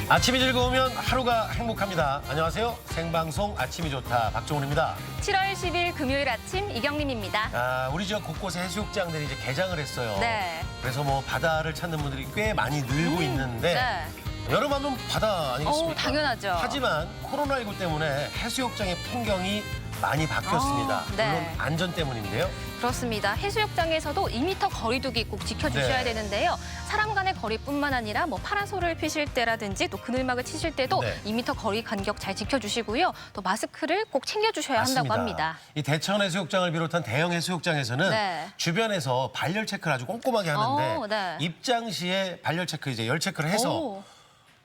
아침이 즐거우면 하루가 행복합니다. 안녕하세요. 생방송 아침이 좋다 박종훈입니다. 7월 10일 금요일 아침 이경림입니다. 우리 지역 곳곳에 해수욕장들이 이제 개장을 했어요. 네. 그래서 뭐 바다를 찾는 분들이 꽤 많이 늘고 있는데 네. 여름하면 바다 아니겠습니까? 당연하죠. 하지만 코로나19 때문에 해수욕장의 풍경이 많이 바뀌었습니다. 네. 물론 안전 때문인데요. 그렇습니다. 해수욕장에서도 2m 거리두기 꼭 지켜주셔야 네. 되는데요. 사람 간의 거리뿐만 아니라 뭐 파라솔을 피실 때라든지 또 그늘막을 치실 때도 네. 2m 거리 간격 잘 지켜주시고요. 또 마스크를 꼭 챙겨주셔야 한다고 합니다. 이 대천 해수욕장을 비롯한 대형 해수욕장에서는 네. 주변에서 발열 체크를 아주 꼼꼼하게 하는데 네. 입장 시에 발열 체크, 이제 열 체크를 해서 오.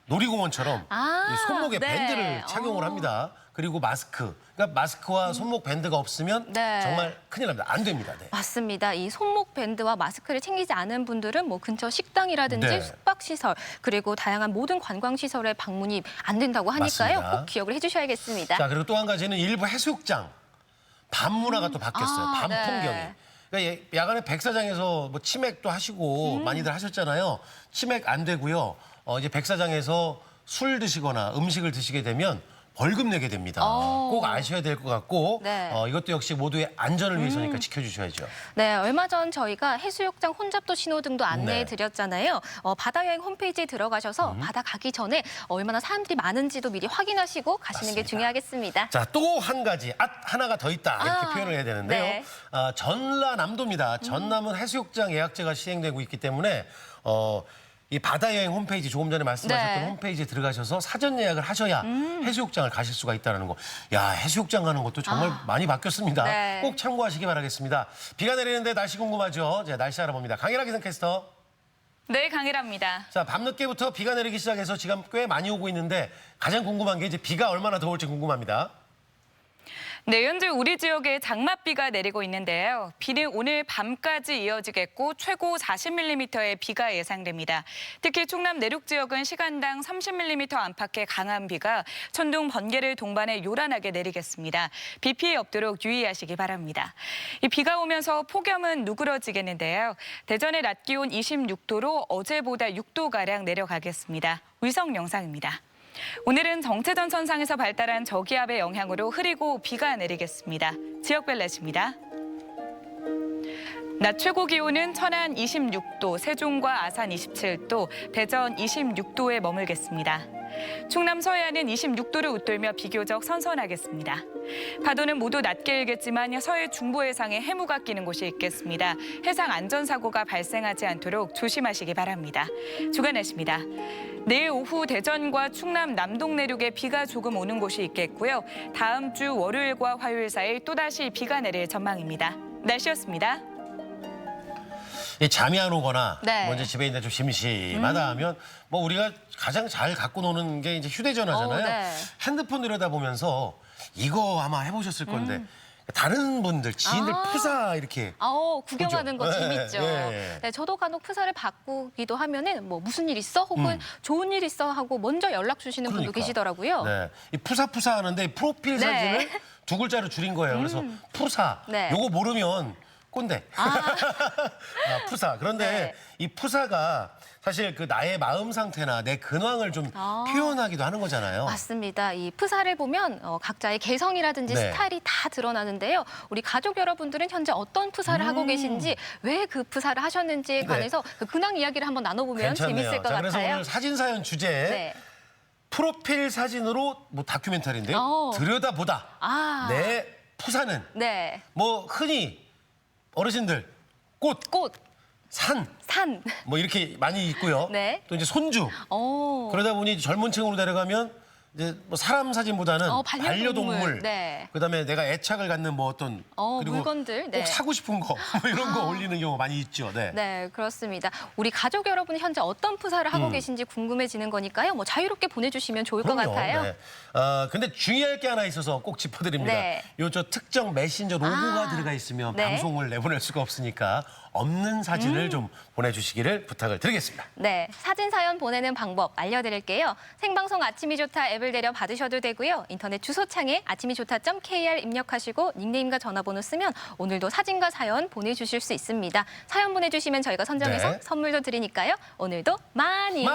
놀이공원처럼 이 손목에 네. 밴드를 착용을 합니다. 그리고 마스크. 그러니까 마스크와 손목 밴드가 없으면 네. 정말 큰일 납니다. 안 됩니다. 네. 맞습니다. 이 손목 밴드와 마스크를 챙기지 않은 분들은 뭐 근처 식당이라든지 네. 숙박시설 그리고 다양한 모든 관광시설에 방문이 안 된다고 하니까요. 맞습니다. 꼭 기억을 해주셔야겠습니다. 자, 그리고 또 한 가지는 일부 해수욕장 밤 문화가 또 바뀌었어요. 밤 네. 풍경이. 그러니까 야간에 백사장에서 뭐 치맥도 하시고 많이들 하셨잖아요. 치맥 안 되고요. 이제 백사장에서 술 드시거나 음식을 드시게 되면 벌금 내게 됩니다. 꼭 아셔야 될 것 같고 네. 이것도 역시 모두의 안전을 위해서니까 지켜주셔야죠. 네, 얼마 전 저희가 해수욕장 혼잡도 신호등도 안내해 네. 드렸잖아요. 바다여행 홈페이지에 들어가셔서 바다 가기 전에 얼마나 사람들이 많은지도 미리 확인하시고 가시는 맞습니다. 게 중요하겠습니다. 자, 또 한 가지, 하나가 더 있다 이렇게 표현을 해야 되는데요. 네. 전라남도입니다. 전남은 해수욕장 예약제가 시행되고 있기 때문에 이 바다여행 홈페이지, 조금 전에 말씀하셨던 네. 홈페이지에 들어가셔서 사전 예약을 하셔야 해수욕장을 가실 수가 있다는 거. 야, 해수욕장 가는 것도 정말 많이 바뀌었습니다. 네. 꼭 참고하시기 바라겠습니다. 비가 내리는데 날씨 궁금하죠? 자, 날씨 알아봅니다. 강일하 기상캐스터. 네, 강일합니다. 자, 밤늦게부터 비가 내리기 시작해서 지금 꽤 많이 오고 있는데 가장 궁금한 게 이제 비가 얼마나 더 올지 궁금합니다. 네, 현재 우리 지역에 장맛비가 내리고 있는데요. 비는 오늘 밤까지 이어지겠고 최고 40mm의 비가 예상됩니다. 특히 충남 내륙 지역은 시간당 30mm 안팎의 강한 비가 천둥, 번개를 동반해 요란하게 내리겠습니다. 비 피해 없도록 유의하시기 바랍니다. 이 비가 오면서 폭염은 누그러지겠는데요. 대전의 낮 기온 26도로 어제보다 6도가량 내려가겠습니다. 위성 영상입니다. 오늘은 정체전선상에서 발달한 저기압의 영향으로 흐리고 비가 내리겠습니다. 지역별 날씨입니다. 낮 최고 기온은 천안 26도, 세종과 아산 27도, 대전 26도에 머물겠습니다. 충남 서해안은 26도를 웃돌며 비교적 선선하겠습니다. 파도는 모두 낮게 일겠지만 서해 중부 해상에 해무가 끼는 곳이 있겠습니다. 해상 안전사고가 발생하지 않도록 조심하시기 바랍니다. 주간 날씨입니다. 내일 오후 대전과 충남 남동 내륙에 비가 조금 오는 곳이 있겠고요. 다음 주 월요일과 화요일 사이 또다시 비가 내릴 전망입니다. 날씨였습니다. 잠이 안 오거나 네. 뭐 이제 집에 있는데 좀 심심하다 하면 뭐 우리가 가장 잘 갖고 노는 게 이제 휴대전화잖아요. 네. 핸드폰 들여다보면서 이거 아마 해보셨을 건데 다른 분들, 지인들 푸사 이렇게 구경하는 거 그죠? 재밌죠. 네. 네, 저도 간혹 푸사를 바꾸기도 하면은 뭐 무슨 일 있어? 혹은 좋은 일 있어? 하고 먼저 연락 주시는 분도 그러니까. 계시더라고요. 네. 이 푸사 하는데 프로필 네. 사진을 두 글자로 줄인 거예요. 그래서 푸사. 네. 요거 모르면 꼰대. 푸사. 그런데 네. 이 푸사가 사실 그 나의 마음 상태나 내 근황을 좀 표현하기도 하는 거잖아요. 맞습니다. 이 푸사를 보면 각자의 개성이라든지 네. 스타일이 다 드러나는데요. 우리 가족 여러분들은 현재 어떤 푸사를 하고 계신지, 왜 그 푸사를 하셨는지에 네. 관해서 그 근황 이야기를 한번 나눠보면 재밌을 것 자, 그래서 같아요. 오늘 사진 사연 주제 네. 프로필 사진으로 뭐 다큐멘터리인데요. 들여다보다 내 푸사는 네. 뭐 흔히 어르신들 꽃, 꽃, 산, 산. 뭐 이렇게 많이 있고요. 네. 또 이제 손주. 그러다 보니 젊은 층으로 내려가면 이제 뭐 사람 사진보다는 반려동물. 네. 그다음에 내가 애착을 갖는 뭐 어떤 그리고 물건들. 네. 꼭 사고 싶은 거 뭐 이런 거 올리는 경우 많이 있죠. 네. 네, 그렇습니다. 우리 가족 여러분 현재 어떤 푸사를 하고 계신지 궁금해지는 거니까요. 뭐 자유롭게 보내주시면 좋을 것 그럼요. 같아요. 네. 근데 주의할 게 하나 있어서 꼭 짚어드립니다. 네. 요 저 특정 메신저 로고가 들어가 있으면 네. 방송을 내보낼 수가 없으니까 없는 사진을 좀 보내주시기를 부탁을 드리겠습니다. 네, 사진 사연 보내는 방법 알려드릴게요. 생방송 아침이 좋다 앱을 내려 받으셔도 되고요. 인터넷 주소창에 아침이 좋다.kr 입력하시고 닉네임과 전화번호 쓰면 오늘도 사진과 사연 보내주실 수 있습니다. 사연 보내주시면 저희가 선정해서 네. 선물도 드리니까요. 오늘도 많이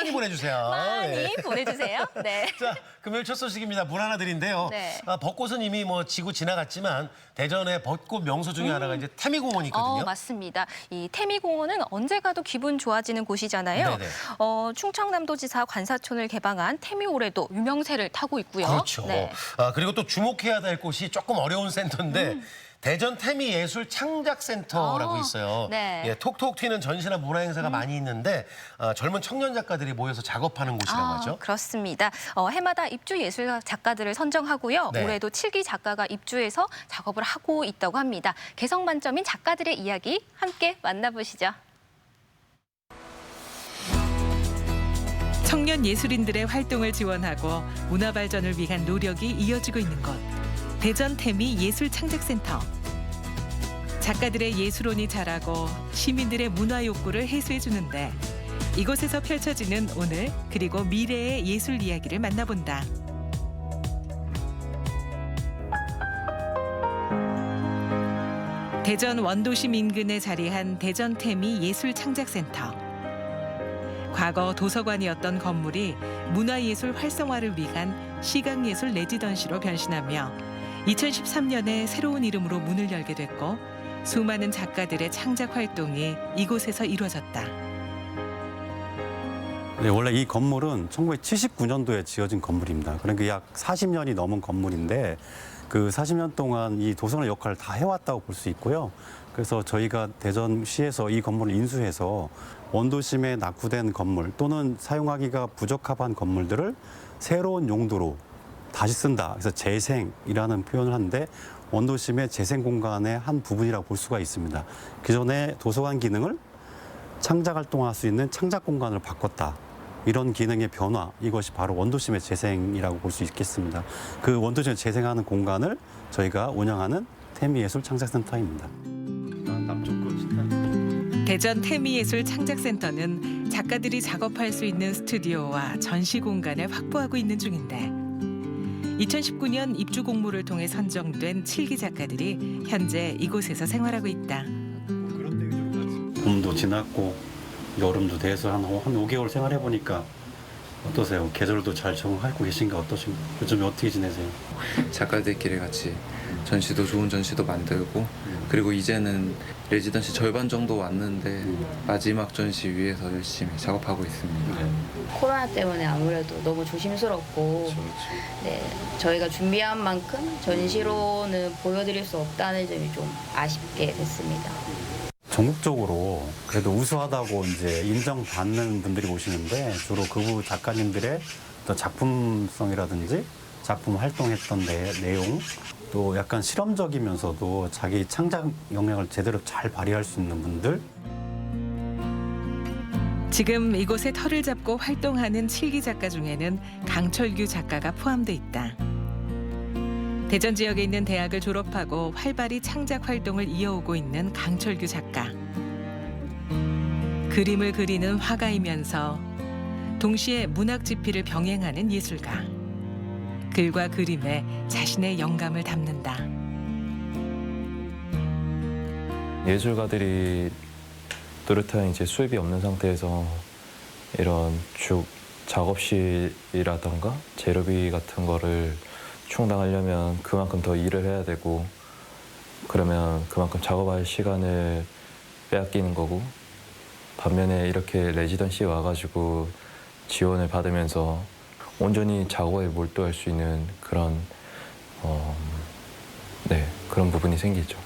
많이 보내주세요. 많이 네. 보내주세요. 네. 자, 금요일 첫 소식입니다. 물 하나 드린데요. 네. 벚꽃은 이미 뭐 지고 지나갔지만 대전의 벚꽃 명소 중에 하나가 이제 태미공원이 있거든요. 맞습니다. 이 태미공원은 언제 가도 기분 좋아지는 곳이잖아요. 네네. 충청남도지사 관사촌을 개방한 태미올해도 유명세를 타고 있고요. 그렇죠. 네. 그리고 또 주목해야 될 곳이 조금 어려운 센터인데 대전 태미예술창작센터라고 있어요. 네. 예, 톡톡 튀는 전시나 문화 행사가 많이 있는데 젊은 청년 작가들이 모여서 작업하는 곳이라고 하죠. 그렇습니다. 해마다 입주 예술가 작가들을 선정하고요. 네. 올해도 7기 작가가 입주해서 작업을 하고 있다고 합니다. 개성 만점인 작가들의 이야기 함께 만나보시죠. 청년 예술인들의 활동을 지원하고 문화 발전을 위한 노력이 이어지고 있는 곳. 대전 태미 예술창작센터. 작가들의 예술혼이 자라고 시민들의 문화 욕구를 해소해 주는데 이곳에서 펼쳐지는 오늘 그리고 미래의 예술 이야기를 만나본다. 대전 원도심 인근에 자리한 대전 태미 예술창작센터. 과거 도서관이었던 건물이 문화예술 활성화를 위한 시각예술 레지던시로 변신하며 2013년에 새로운 이름으로 문을 열게 됐고 수많은 작가들의 창작 활동이 이곳에서 이루어졌다. 네, 원래 이 건물은 1979년도에 지어진 건물입니다. 그러니까 약 40년이 넘은 건물인데 그 40년 동안 이 도서관의 역할을 다 해왔다고 볼 수 있고요. 그래서 저희가 대전시에서 이 건물을 인수해서 원도심에 낙후된 건물 또는 사용하기가 부적합한 건물들을 새로운 용도로 다시 쓴다. 그래서 재생이라는 표현을 하는데 원도심의 재생 공간의 한 부분이라고 볼 수가 있습니다. 기존의 도서관 기능을 창작 활동할 수 있는 창작 공간으로 바꿨다. 이런 기능의 변화, 이것이 바로 원도심의 재생이라고 볼 수 있겠습니다. 그 원도심을 재생하는 공간을 저희가 운영하는 태미예술창작센터입니다. 남쪽 거 대전 태미예술창작센터는 작가들이 작업할 수 있는 스튜디오와 전시 공간을 확보하고 있는 중인데 2019년 입주 공모를 통해 선정된 7기 작가들이 현재 이곳에서 생활하고 있다. 봄도 지났고 여름도 돼서 한 5개월 생활해 보니까 어떠세요? 계절도 잘 적응하고 계신가 어떠신가요? 요즘에 어떻게 지내세요? 작가들끼리 같이 전시도 좋은 전시도 만들고 그리고 이제는 레지던시 절반 정도 왔는데 마지막 전시 위해서 열심히 작업하고 있습니다. 코로나 때문에 아무래도 너무 조심스럽고 네, 저희가 준비한 만큼 전시로는 보여드릴 수 없다는 점이 좀 아쉽게 됐습니다. 전국적으로 그래도 우수하다고 이제 인정받는 분들이 오시는데 주로 그 작가님들의 어떤 작품성이라든지 작품 활동했던 내용 또 약간 실험적이면서도 자기 창작 역량을 제대로 잘 발휘할 수 있는 분들. 지금 이곳에 터를 잡고 활동하는 7기 작가 중에는 강철규 작가가 포함돼 있다. 대전 지역에 있는 대학을 졸업하고 활발히 창작 활동을 이어오고 있는 강철규 작가. 그림을 그리는 화가이면서 동시에 문학 지필을 병행하는 예술가. 글과 그림에 자신의 영감을 담는다. 예술가들이 뚜렷한 이제 수입이 없는 상태에서 이런 작업실이라던가 재료비 같은 거를 충당하려면 그만큼 더 일을 해야 되고 그러면 그만큼 작업할 시간을 빼앗기는 거고 반면에 이렇게 레지던시에 와가지고 지원을 받으면서 온전히 작업에 몰두할 수 있는 그런 그런 부분이 생기죠.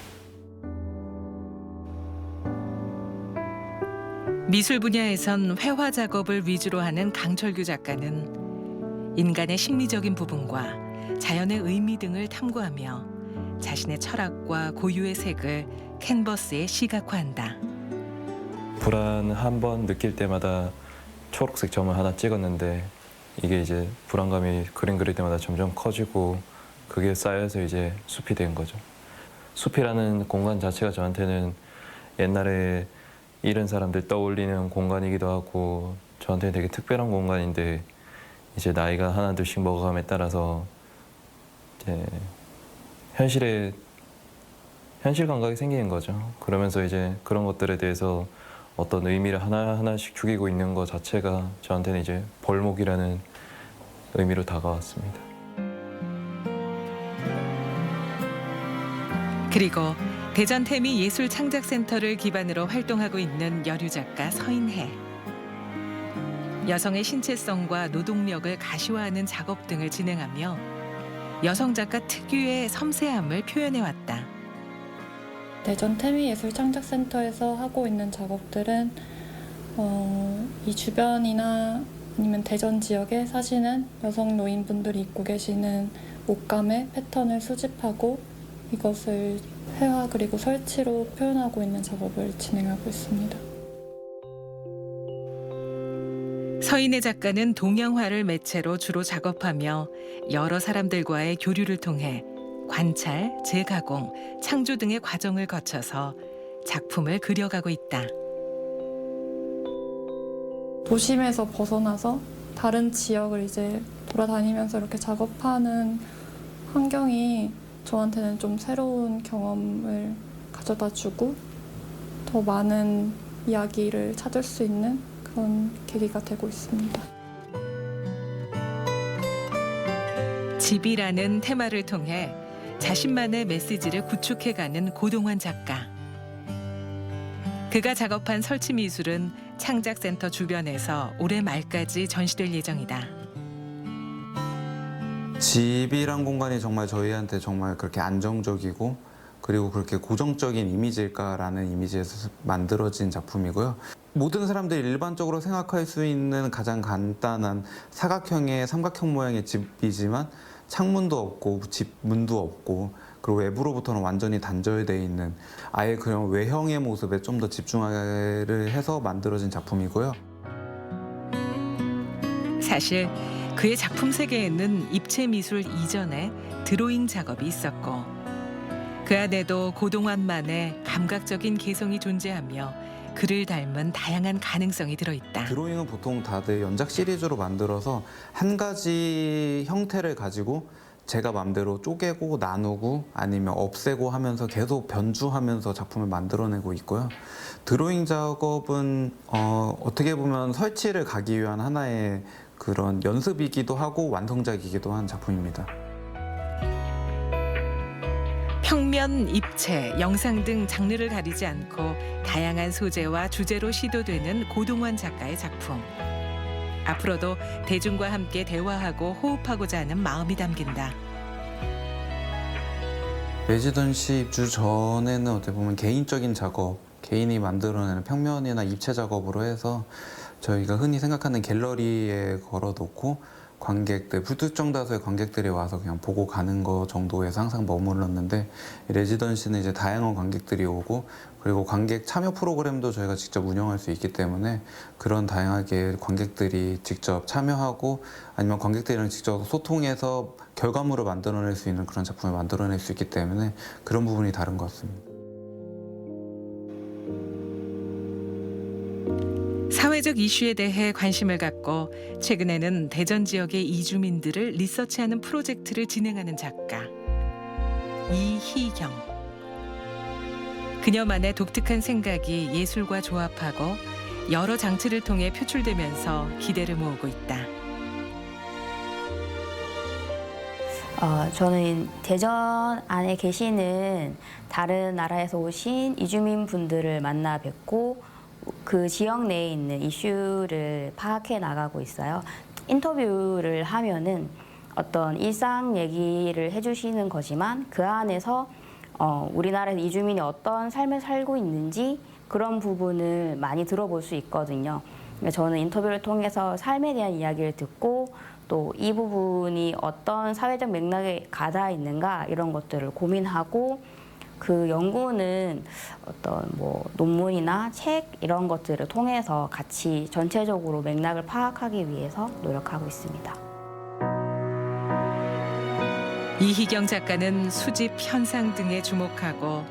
미술 분야에선 회화 작업을 위주로 하는 강철규 작가는 인간의 심리적인 부분과 자연의 의미 등을 탐구하며 자신의 철학과 고유의 색을 캔버스에 시각화한다. 불안 한 번 느낄 때마다 초록색 점을 하나 찍었는데 이게 이제 불안감이 그림 그릴 때마다 점점 커지고 그게 쌓여서 이제 숲이 된 거죠. 숲이라는 공간 자체가 저한테는 옛날에 잃은 사람들 떠올리는 공간이기도 하고 저한테는 되게 특별한 공간인데 이제 나이가 하나 둘씩 먹어감에 따라서 이제 현실 감각이 생기는 거죠. 그러면서 이제 그런 것들에 대해서 어떤 의미를 하나하나씩 죽이고 있는 것 자체가 저한테는 이제 벌목이라는 의미로 다가왔습니다. 그리고 대전 태미 예술창작센터를 기반으로 활동하고 있는 여류 작가 서인혜. 여성의 신체성과 노동력을 가시화하는 작업 등을 진행하며 여성 작가 특유의 섬세함을 표현해왔다. 대전 태미예술창작센터에서 하고 있는 작업들은 이 주변이나 아니면 대전 지역에 사시는 여성 노인분들이 입고 계시는 옷감의 패턴을 수집하고 이것을 회화 그리고 설치로 표현하고 있는 작업을 진행하고 있습니다. 서인혜 작가는 동양화를 매체로 주로 작업하며 여러 사람들과의 교류를 통해 관찰, 재가공, 창조 등의 과정을 거쳐서 작품을 그려가고 있다. 도심에서 벗어나서 다른 지역을 이제 돌아다니면서 이렇게 작업하는 환경이 저한테는 좀 새로운 경험을 가져다 주고 더 많은 이야기를 찾을 수 있는 그런 계기가 되고 있습니다. 집이라는 테마를 통해 자신만의 메시지를 구축해가는 고동환 작가. 그가 작업한 설치 미술은 창작센터 주변에서 올해 말까지 전시될 예정이다. 집이란 공간이 정말 저희한테 정말 그렇게 안정적이고 그리고 그렇게 고정적인 이미지일까라는 이미지에서 만들어진 작품이고요. 모든 사람들이 일반적으로 생각할 수 있는 가장 간단한 사각형의 삼각형 모양의 집이지만 창문도 없고 집 문도 없고 그리고 외부로부터는 완전히 단절되어 있는 아예 그런 외형의 모습에 좀 더 집중을 해서 만들어진 작품이고요. 사실 그의 작품 세계에는 입체 미술 이전에 드로잉 작업이 있었고 그 안에도 고동환만의 감각적인 개성이 존재하며 그를 닮은 다양한 가능성이 들어있다. 드로잉은 보통 다들 연작 시리즈로 만들어서 한 가지 형태를 가지고 제가 마음대로 쪼개고 나누고 아니면 없애고 하면서 계속 변주하면서 작품을 만들어내고 있고요. 드로잉 작업은 어떻게 보면 설치를 가기 위한 하나의 그런 연습이기도 하고 완성작이기도 한 작품입니다. 평면, 입체, 영상 등 장르를 가리지 않고 다양한 소재와 주제로 시도되는 고동환 작가의 작품. 앞으로도 대중과 함께 대화하고 호흡하고자 하는 마음이 담긴다. 레지던시 입주 전에는 어떻게 보면 개인적인 작업, 개인이 만들어내는 평면이나 입체 작업으로 해서 저희가 흔히 생각하는 갤러리에 걸어놓고 관객들, 불특정 다수의 관객들이 와서 그냥 보고 가는 거 정도에서 항상 머물렀는데 레지던시는 이제 다양한 관객들이 오고 그리고 관객 참여 프로그램도 저희가 직접 운영할 수 있기 때문에 그런 다양하게 관객들이 직접 참여하고 아니면 관객들이랑 직접 소통해서 결과물을 만들어낼 수 있는 그런 작품을 만들어낼 수 있기 때문에 그런 부분이 다른 것 같습니다. 사회적 이슈에 대해 관심을 갖고 최근에는 대전 지역의 이주민들을 리서치하는 프로젝트를 진행하는 작가 이희경. 그녀만의 독특한 생각이 예술과 조합하고 여러 장치를 통해 표출되면서 기대를 모으고 있다. 저는 대전 안에 계시는 다른 나라에서 오신 이주민 분들을 만나 뵙고 그 지역 내에 있는 이슈를 파악해 나가고 있어요. 인터뷰를 하면은 어떤 일상 얘기를 해주시는 거지만 그 안에서 우리나라에서 이주민이 어떤 삶을 살고 있는지 그런 부분을 많이 들어볼 수 있거든요. 저는 인터뷰를 통해서 삶에 대한 이야기를 듣고 또 이 부분이 어떤 사회적 맥락에 가닿아 있는가 이런 것들을 고민하고 그 연구는 어떤 뭐 논문이나 책 이런 것들을 통해서 같이 전체적으로 맥락을 파악하기 위해서 노력하고 있습니다. 이희경 작가는 수집 현상 등에 주목하고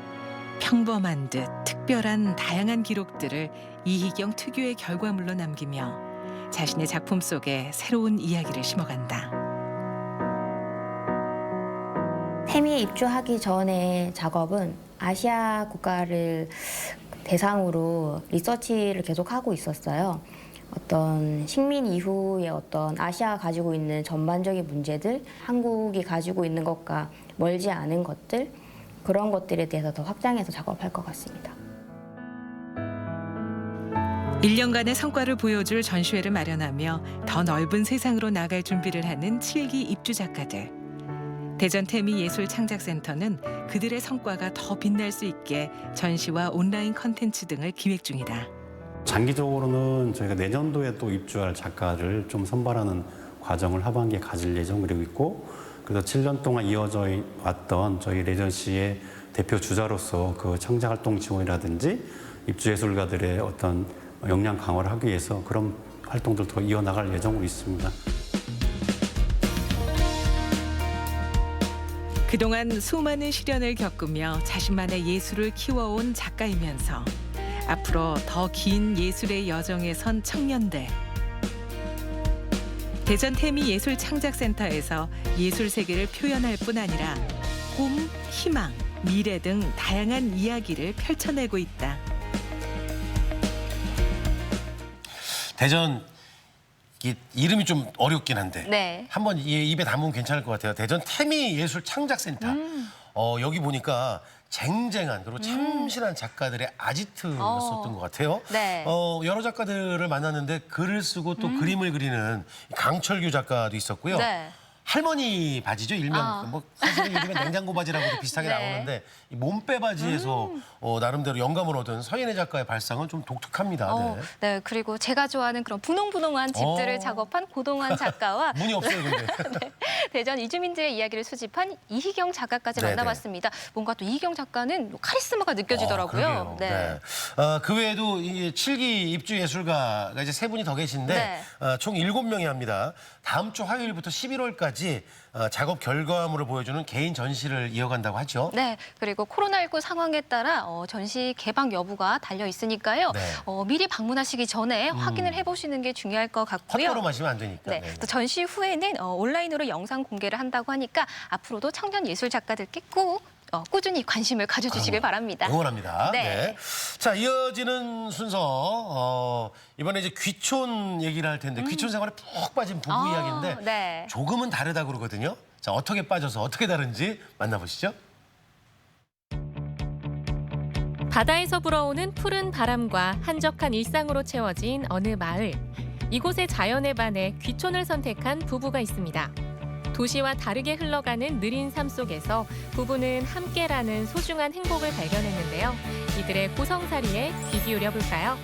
평범한 듯 특별한 다양한 기록들을 이희경 특유의 결과물로 남기며 자신의 작품 속에 새로운 이야기를 심어간다. 태미에 입주하기 전에 작업은 아시아 국가를 대상으로 리서치를 계속 하고 있었어요. 어떤 식민 이후의 어떤 아시아가 가지고 있는 전반적인 문제들, 한국이 가지고 있는 것과 멀지 않은 것들, 그런 것들에 대해서 더 확장해서 작업할 것 같습니다. 1년간의 성과를 보여줄 전시회를 마련하며 더 넓은 세상으로 나갈 준비를 하는 7기 입주 작가들. 대전 태미예술창작센터는 그들의 성과가 더 빛날 수 있게 전시와 온라인 컨텐츠 등을 기획 중이다. 장기적으로는 저희가 내년도에 또 입주할 작가를 좀 선발하는 과정을 하반기에 가질 예정으로 있고, 그래서 7년 동안 이어져 왔던 저희 레전시의 대표 주자로서 그 창작활동 지원이라든지 입주예술가들의 어떤 역량 강화를 하기 위해서 그런 활동들 더 이어나갈 예정으로 있습니다. 그동안 수많은 시련을 겪으며 자신만의 예술을 키워온 작가이면서 앞으로 더 긴 예술의 여정에 선 청년들. 대전 태미예술창작센터에서 예술 세계를 표현할 뿐 아니라 꿈, 희망, 미래 등 다양한 이야기를 펼쳐내고 있다. 대전 이름이 좀 어렵긴 한데 네. 한번 입에 담으면 괜찮을 것 같아요. 대전 태미예술창작센터. 여기 보니까 쟁쟁한 그리고 참신한 작가들의 아지트였었던 것 같아요. 네. 여러 작가들을 만났는데 글을 쓰고 또 그림을 그리는 강철규 작가도 있었고요. 네. 할머니 바지죠, 일명. 뭐 사실은 요즘에 냉장고 바지라고도 비슷하게 네. 나오는데 이 몸빼 바지에서 나름대로 영감을 얻은 서인의 작가의 발상은 좀 독특합니다. 네. 네, 그리고 제가 좋아하는 그런 분홍분홍한 집들을 작업한 고동환 작가와 문이 없어요, 근데. 네, 대전 이주민들의 이야기를 수집한 이희경 작가까지 네네. 만나봤습니다. 뭔가 또 이희경 작가는 카리스마가 느껴지더라고요. 그러게요. 네. 그 외에도 이 7기 입주 예술가가 이제 3분이 더 계신데 네. 총 7명이 합니다. 다음 주 화요일부터 11월까지 작업 결과물을 보여주는 개인 전시를 이어간다고 하죠. 네, 그리고 코로나19 상황에 따라 전시 개방 여부가 달려 있으니까요. 네. 미리 방문하시기 전에 확인을 해보시는 게 중요할 것 같고요. 헛걸음 하시면 안 되니까. 네, 또 전시 후에는 온라인으로 영상 공개를 한다고 하니까 앞으로도 청년 예술 작가들께 꼭 꾸준히 관심을 가져주시길 바랍니다. 응원합니다. 네. 자, 이어지는 순서 이번에 이제 귀촌 얘기를 할 텐데 귀촌 생활에 푹 빠진 부부 이야기인데 네. 조금은 다르다고 그러거든요. 자, 어떻게 빠져서 어떻게 다른지 만나보시죠. 바다에서 불어오는 푸른 바람과 한적한 일상으로 채워진 어느 마을. 이곳의 자연에 반해 귀촌을 선택한 부부가 있습니다. 도시와 다르게 흘러가는 느린 삶 속에서 부부는 함께라는 소중한 행복을 발견했는데요. 이들의 고성살이에 귀 기울여 볼까요?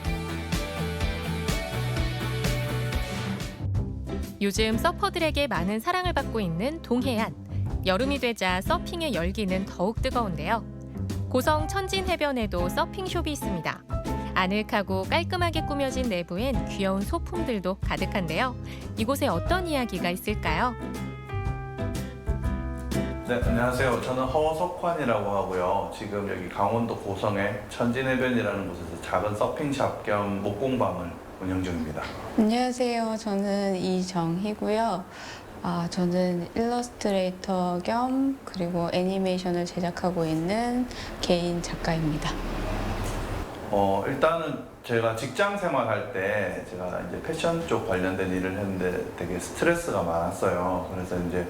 요즘 서퍼들에게 많은 사랑을 받고 있는 동해안. 여름이 되자 서핑의 열기는 더욱 뜨거운데요. 고성 천진 해변에도 서핑숍이 있습니다. 아늑하고 깔끔하게 꾸며진 내부엔 귀여운 소품들도 가득한데요. 이곳에 어떤 이야기가 있을까요? 네, 안녕하세요. 저는 허석환이라고 하고요. 지금 여기 강원도 고성의 천진해변이라는 곳에서 작은 서핑샵 겸 목공방을 운영 중입니다. 안녕하세요. 저는 이정희고요. 저는 일러스트레이터 겸 그리고 애니메이션을 제작하고 있는 개인 작가입니다. 일단은 제가 직장 생활할 때 제가 이제 패션 쪽 관련된 일을 했는데 되게 스트레스가 많았어요. 그래서 이제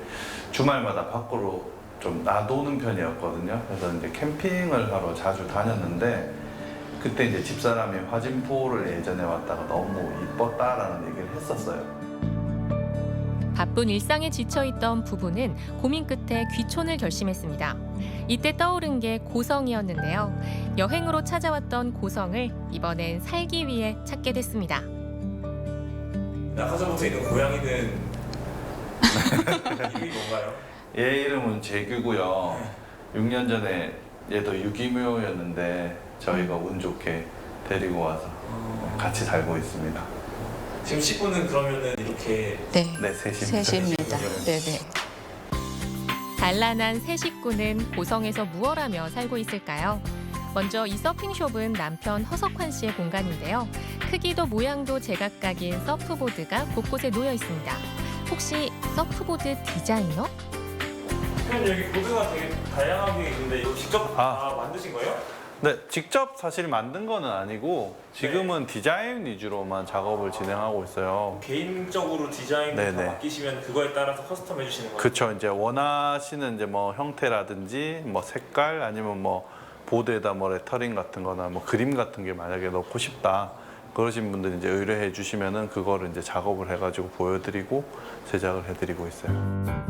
주말마다 밖으로 좀 나도는 편이었거든요. 그래서 이제 캠핑을 하러 자주 다녔는데 그때 이제 집사람이 화진포를 예전에 왔다가 너무 이뻤다라는 얘기를 했었어요. 바쁜 일상에 지쳐있던 부부는 고민 끝에 귀촌을 결심했습니다. 이때 떠오른 게 고성이었는데요. 여행으로 찾아왔던 고성을 이번엔 살기 위해 찾게 됐습니다. 낙하산부터 있는 고양이는 이름이 뭔가요? 얘 이름은 재규고요. 6년 전에 얘도 유기묘였는데 저희가 운 좋게 데리고 와서 같이 살고 있습니다. 지금 식구는 그러면은 이렇게 네, 셋입니다. 셋입니다. 네네. 단란한 세 식구는 고성에서 무얼 하며 살고 있을까요? 먼저 이 서핑숍은 남편 허석환 씨의 공간인데요. 크기도 모양도 제각각인 서프보드가 곳곳에 놓여 있습니다. 혹시 서프보드 디자이너? 그럼 여기 보드가 되게 다양하게 있는데 이거 직접 다 만드신 거예요? 네, 직접 사실 만든 거는 아니고 지금은 디자인 위주로만 작업을 진행하고 있어요. 개인적으로 디자인을 다 네네. 맡기시면 그거에 따라서 커스텀 해주시는 거예요? 그렇죠. 이제 원하시는 이제 뭐 형태라든지 뭐 색깔 아니면 뭐 보드에다 뭐 레터링 같은 거나 뭐 그림 같은 게 만약에 넣고 싶다. 그러신 분들 이제 의뢰해 주시면은 그거를 이제 작업을 해가지고 보여드리고 제작을 해드리고 있어요.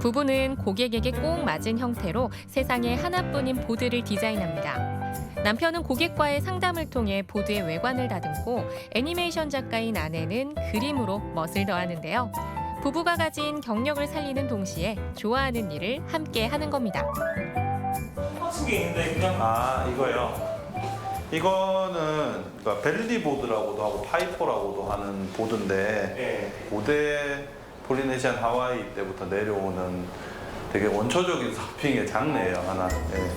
부부는 고객에게 꼭 맞은 형태로 세상에 하나뿐인 보드를 디자인합니다. 남편은 고객과의 상담을 통해 보드의 외관을 다듬고 애니메이션 작가인 아내는 그림으로 멋을 더하는데요. 부부가 가진 경력을 살리는 동시에 좋아하는 일을 함께 하는 겁니다. 같은 게 있는데 그냥 이거요. 이거는 그러니까 벨리보드라고도 하고 파이퍼라고도 하는 보드인데 네. 고대 폴리네시안 하와이 때부터 내려오는 되게 원초적인 서핑의 장르예요, 하나. 네.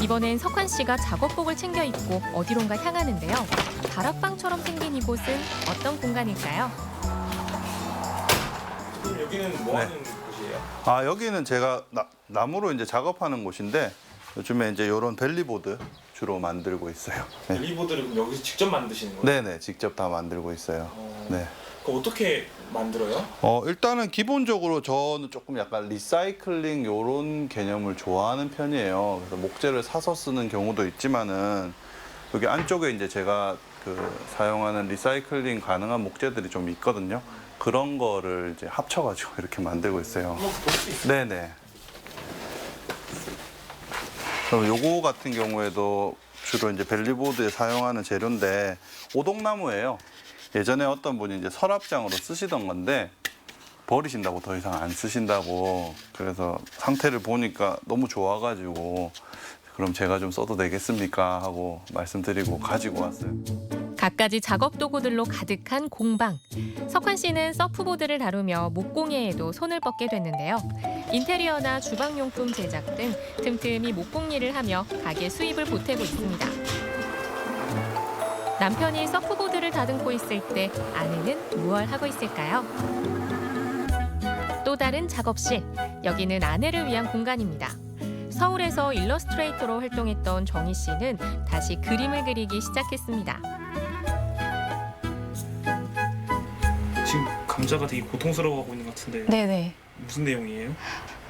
이번엔 석환 씨가 작업복을 챙겨 입고 어디론가 향하는데요. 다락방처럼 생긴 이곳은 어떤 공간일까요? 그럼 여기는 뭐 하는 곳이에요? 여기는 제가 나무로 이제 작업하는 곳인데 요즘에 이제 이런 벨리보드 주로 만들고 있어요. 네. 벨리보드를 그럼 여기서 직접 만드시는 거예요? 네네, 직접 다 만들고 있어요. 네. 그거 어떻게 만들어요? 일단은 기본적으로 저는 조금 약간 리사이클링 이런 개념을 좋아하는 편이에요. 그래서 목재를 사서 쓰는 경우도 있지만은 여기 안쪽에 이제 제가 사용하는 리사이클링 가능한 목재들이 좀 있거든요. 그런 거를 이제 합쳐가지고 이렇게 만들고 있어요. 네네. 그럼 요거 같은 경우에도 주로 이제 벨리보드에 사용하는 재료인데 오동나무예요. 예전에 어떤 분이 이제 서랍장으로 쓰시던 건데 버리신다고 더 이상 안 쓰신다고 그래서 상태를 보니까 너무 좋아가지고 그럼 제가 좀 써도 되겠습니까 하고 말씀드리고 가지고 왔어요. 갖가지 작업 도구들로 가득한 공방. 석환 씨는 서프보드를 다루며 목공예에도 손을 뻗게 됐는데요. 인테리어나 주방용품 제작 등 틈틈이 목공 일을 하며 가게 수입을 보태고 있습니다. 남편이 서프보드를 다듬고 있을 때 아내는 무얼 하고 있을까요? 또 다른 작업실. 여기는 아내를 위한 공간입니다. 서울에서 일러스트레이터로 활동했던 정희 씨는 다시 그림을 그리기 시작했습니다. 지금 감자가 되게 고통스러워하고 있는 것 같은데 네네. 무슨 내용이에요?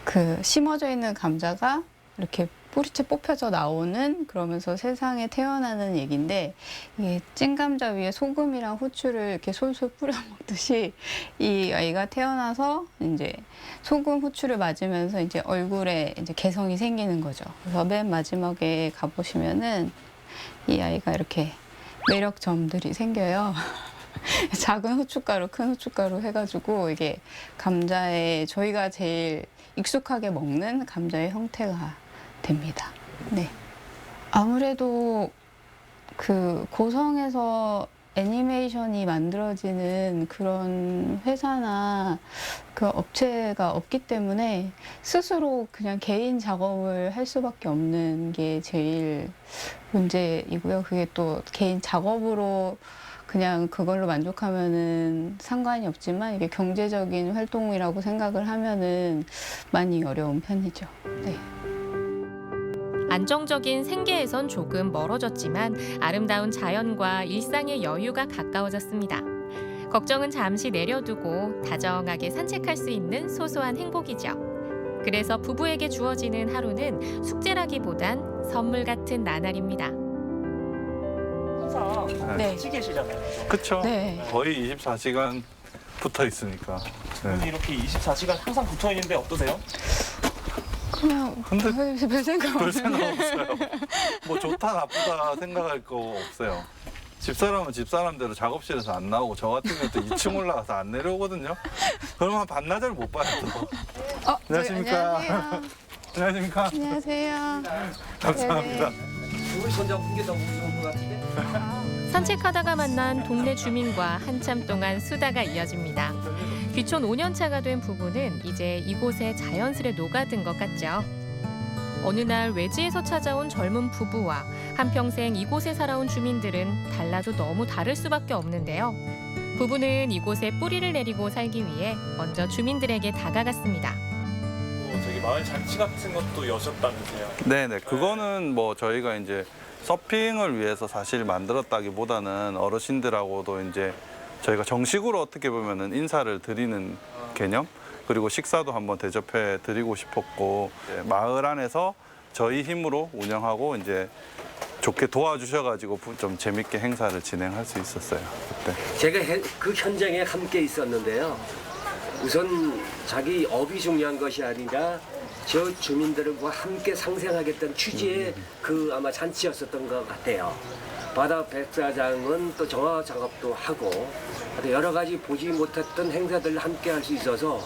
그 심어져 있는 감자가 이렇게 뿌리채 뽑혀져 나오는 그러면서 세상에 태어나는 얘기인데 이게 찐감자 위에 소금이랑 후추를 이렇게 솔솔 뿌려 먹듯이 이 아이가 태어나서 이제 소금 후추를 맞으면서 이제 얼굴에 이제 개성이 생기는 거죠. 그래서 맨 마지막에 가보시면은 이 아이가 이렇게 매력점들이 생겨요. 작은 후춧가루, 큰 후춧가루 해가지고 이게 감자에 저희가 제일 익숙하게 먹는 감자의 형태가 됩니다. 네. 아무래도 그 고성에서 애니메이션이 만들어지는 그런 회사나 그 업체가 없기 때문에 스스로 그냥 개인 작업을 할 수밖에 없는 게 제일 문제이고요. 그게 또 개인 작업으로 그냥 그걸로 만족하면은 상관이 없지만 이게 경제적인 활동이라고 생각을 하면은 많이 어려운 편이죠. 네. 안정적인 생계에선 조금 멀어졌지만 아름다운 자연과 일상의 여유가 가까워졌습니다. 걱정은 잠시 내려두고 다정하게 산책할 수 있는 소소한 행복이죠. 그래서 부부에게 주어지는 하루는 숙제라기보단 선물 같은 나날입니다. 항상 네. 같이 계시잖아요. 그쵸? 네. 거의 24시간 붙어 있으니까. 근데 이렇게 24시간 항상 붙어 있는데 어떠세요? 그냥 근데 별 생각 별 없는데. 생각 없어요. 뭐 좋다 나쁘다 생각할 거 없어요. 집사람은 집사람대로 작업실에서 안 나오고 저 같은 경우는 또 2층 올라가서 안 내려오거든요. 그러면 반나절 못 봐요. 또. 안녕하십니까. 안녕하세요. 안녕하십니까. 안녕하세요. 감사합니다. 산책하다가 만난 동네 주민과 한참 동안 수다가 이어집니다. 귀촌 5년차가 된 부부는 이제 이곳에 자연스레 녹아든 것 같죠. 어느 날 외지에서 찾아온 젊은 부부와 한평생 이곳에 살아온 주민들은 달라도 너무 다를 수밖에 없는데요. 부부는 이곳에 뿌리를 내리고 살기 위해 먼저 주민들에게 다가갔습니다. 저기 마을 잔치 같은 것도 여셨다면서요? 네네, 그거는 뭐 저희가 이제 서핑을 위해서 사실 만들었다기보다는 어르신들하고도 이제 저희가 정식으로 어떻게 보면은 인사를 드리는 개념, 그리고 식사도 한번 대접해 드리고 싶었고, 마을 안에서 저희 힘으로 운영하고 이제 좋게 도와주셔가지고 좀 재밌게 행사를 진행할 수 있었어요, 그때. 제가 그 현장에 함께 있었는데요. 우선 자기 업이 중요한 것이 아니라 저 주민들과 함께 상생하겠다는 취지의 그 아마 잔치였었던 것 같아요. 바다 백사장은 또 정화 작업도 하고 여러 가지 보지 못했던 행사들을 함께 할 수 있어서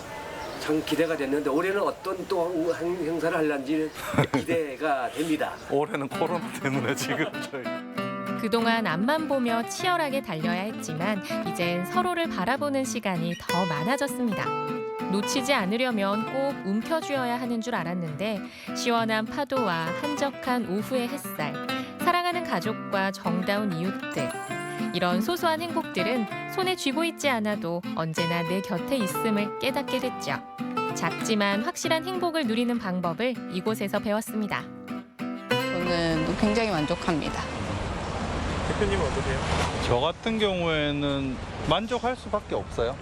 참 기대가 됐는데 올해는 어떤 또 행사를 할런지 기대가 됩니다. 올해는 코로나 때문에 지금 저희. 그동안 앞만 보며 치열하게 달려야 했지만 이젠 서로를 바라보는 시간이 더 많아졌습니다. 놓치지 않으려면 꼭 움켜쥐어야 하는 줄 알았는데 시원한 파도와 한적한 오후의 햇살, 사랑하는 가족과 정다운 이웃들. 이런 소소한 행복들은 손에 쥐고 있지 않아도 언제나 내 곁에 있음을 깨닫게 됐죠. 작지만 확실한 행복을 누리는 방법을 이곳에서 배웠습니다. 저는 굉장히 만족합니다. 대표님은 어떠세요? 저 같은 경우에는 만족할 수밖에 없어요.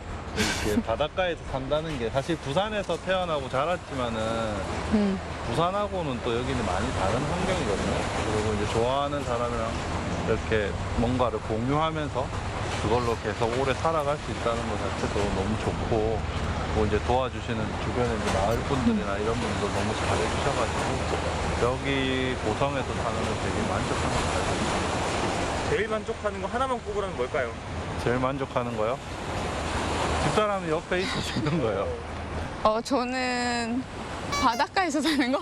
이렇게 바닷가에서 산다는 게 사실 부산에서 태어나고 자랐지만은 부산하고는 또 여기는 많이 다른 환경이거든요. 그리고 이제 좋아하는 사람이랑 이렇게 뭔가를 공유하면서 그걸로 계속 오래 살아갈 수 있다는 것 자체도 너무 좋고, 뭐 이제 도와주시는 주변에 이제 마을 분들이나 이런 분들도 너무 잘해주셔가지고 여기 고성에서 사는 거 되게 만족한 것 같아요. 제일 만족하는 거 하나만 꼽으라면 뭘까요? 제일 만족하는 거요? 집사람이 옆에 있어 주는 거예요. 저는 바닷가에서 사는 거?